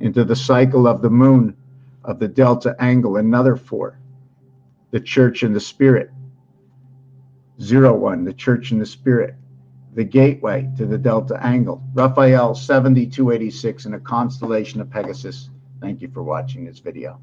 Into the cycle of the moon, of the delta angle, another 4. The church and the spirit, 0, 1, the church and the spirit. The gateway to the delta angle. Raphael 7286 in a constellation of Pegasus. Thank you for watching this video.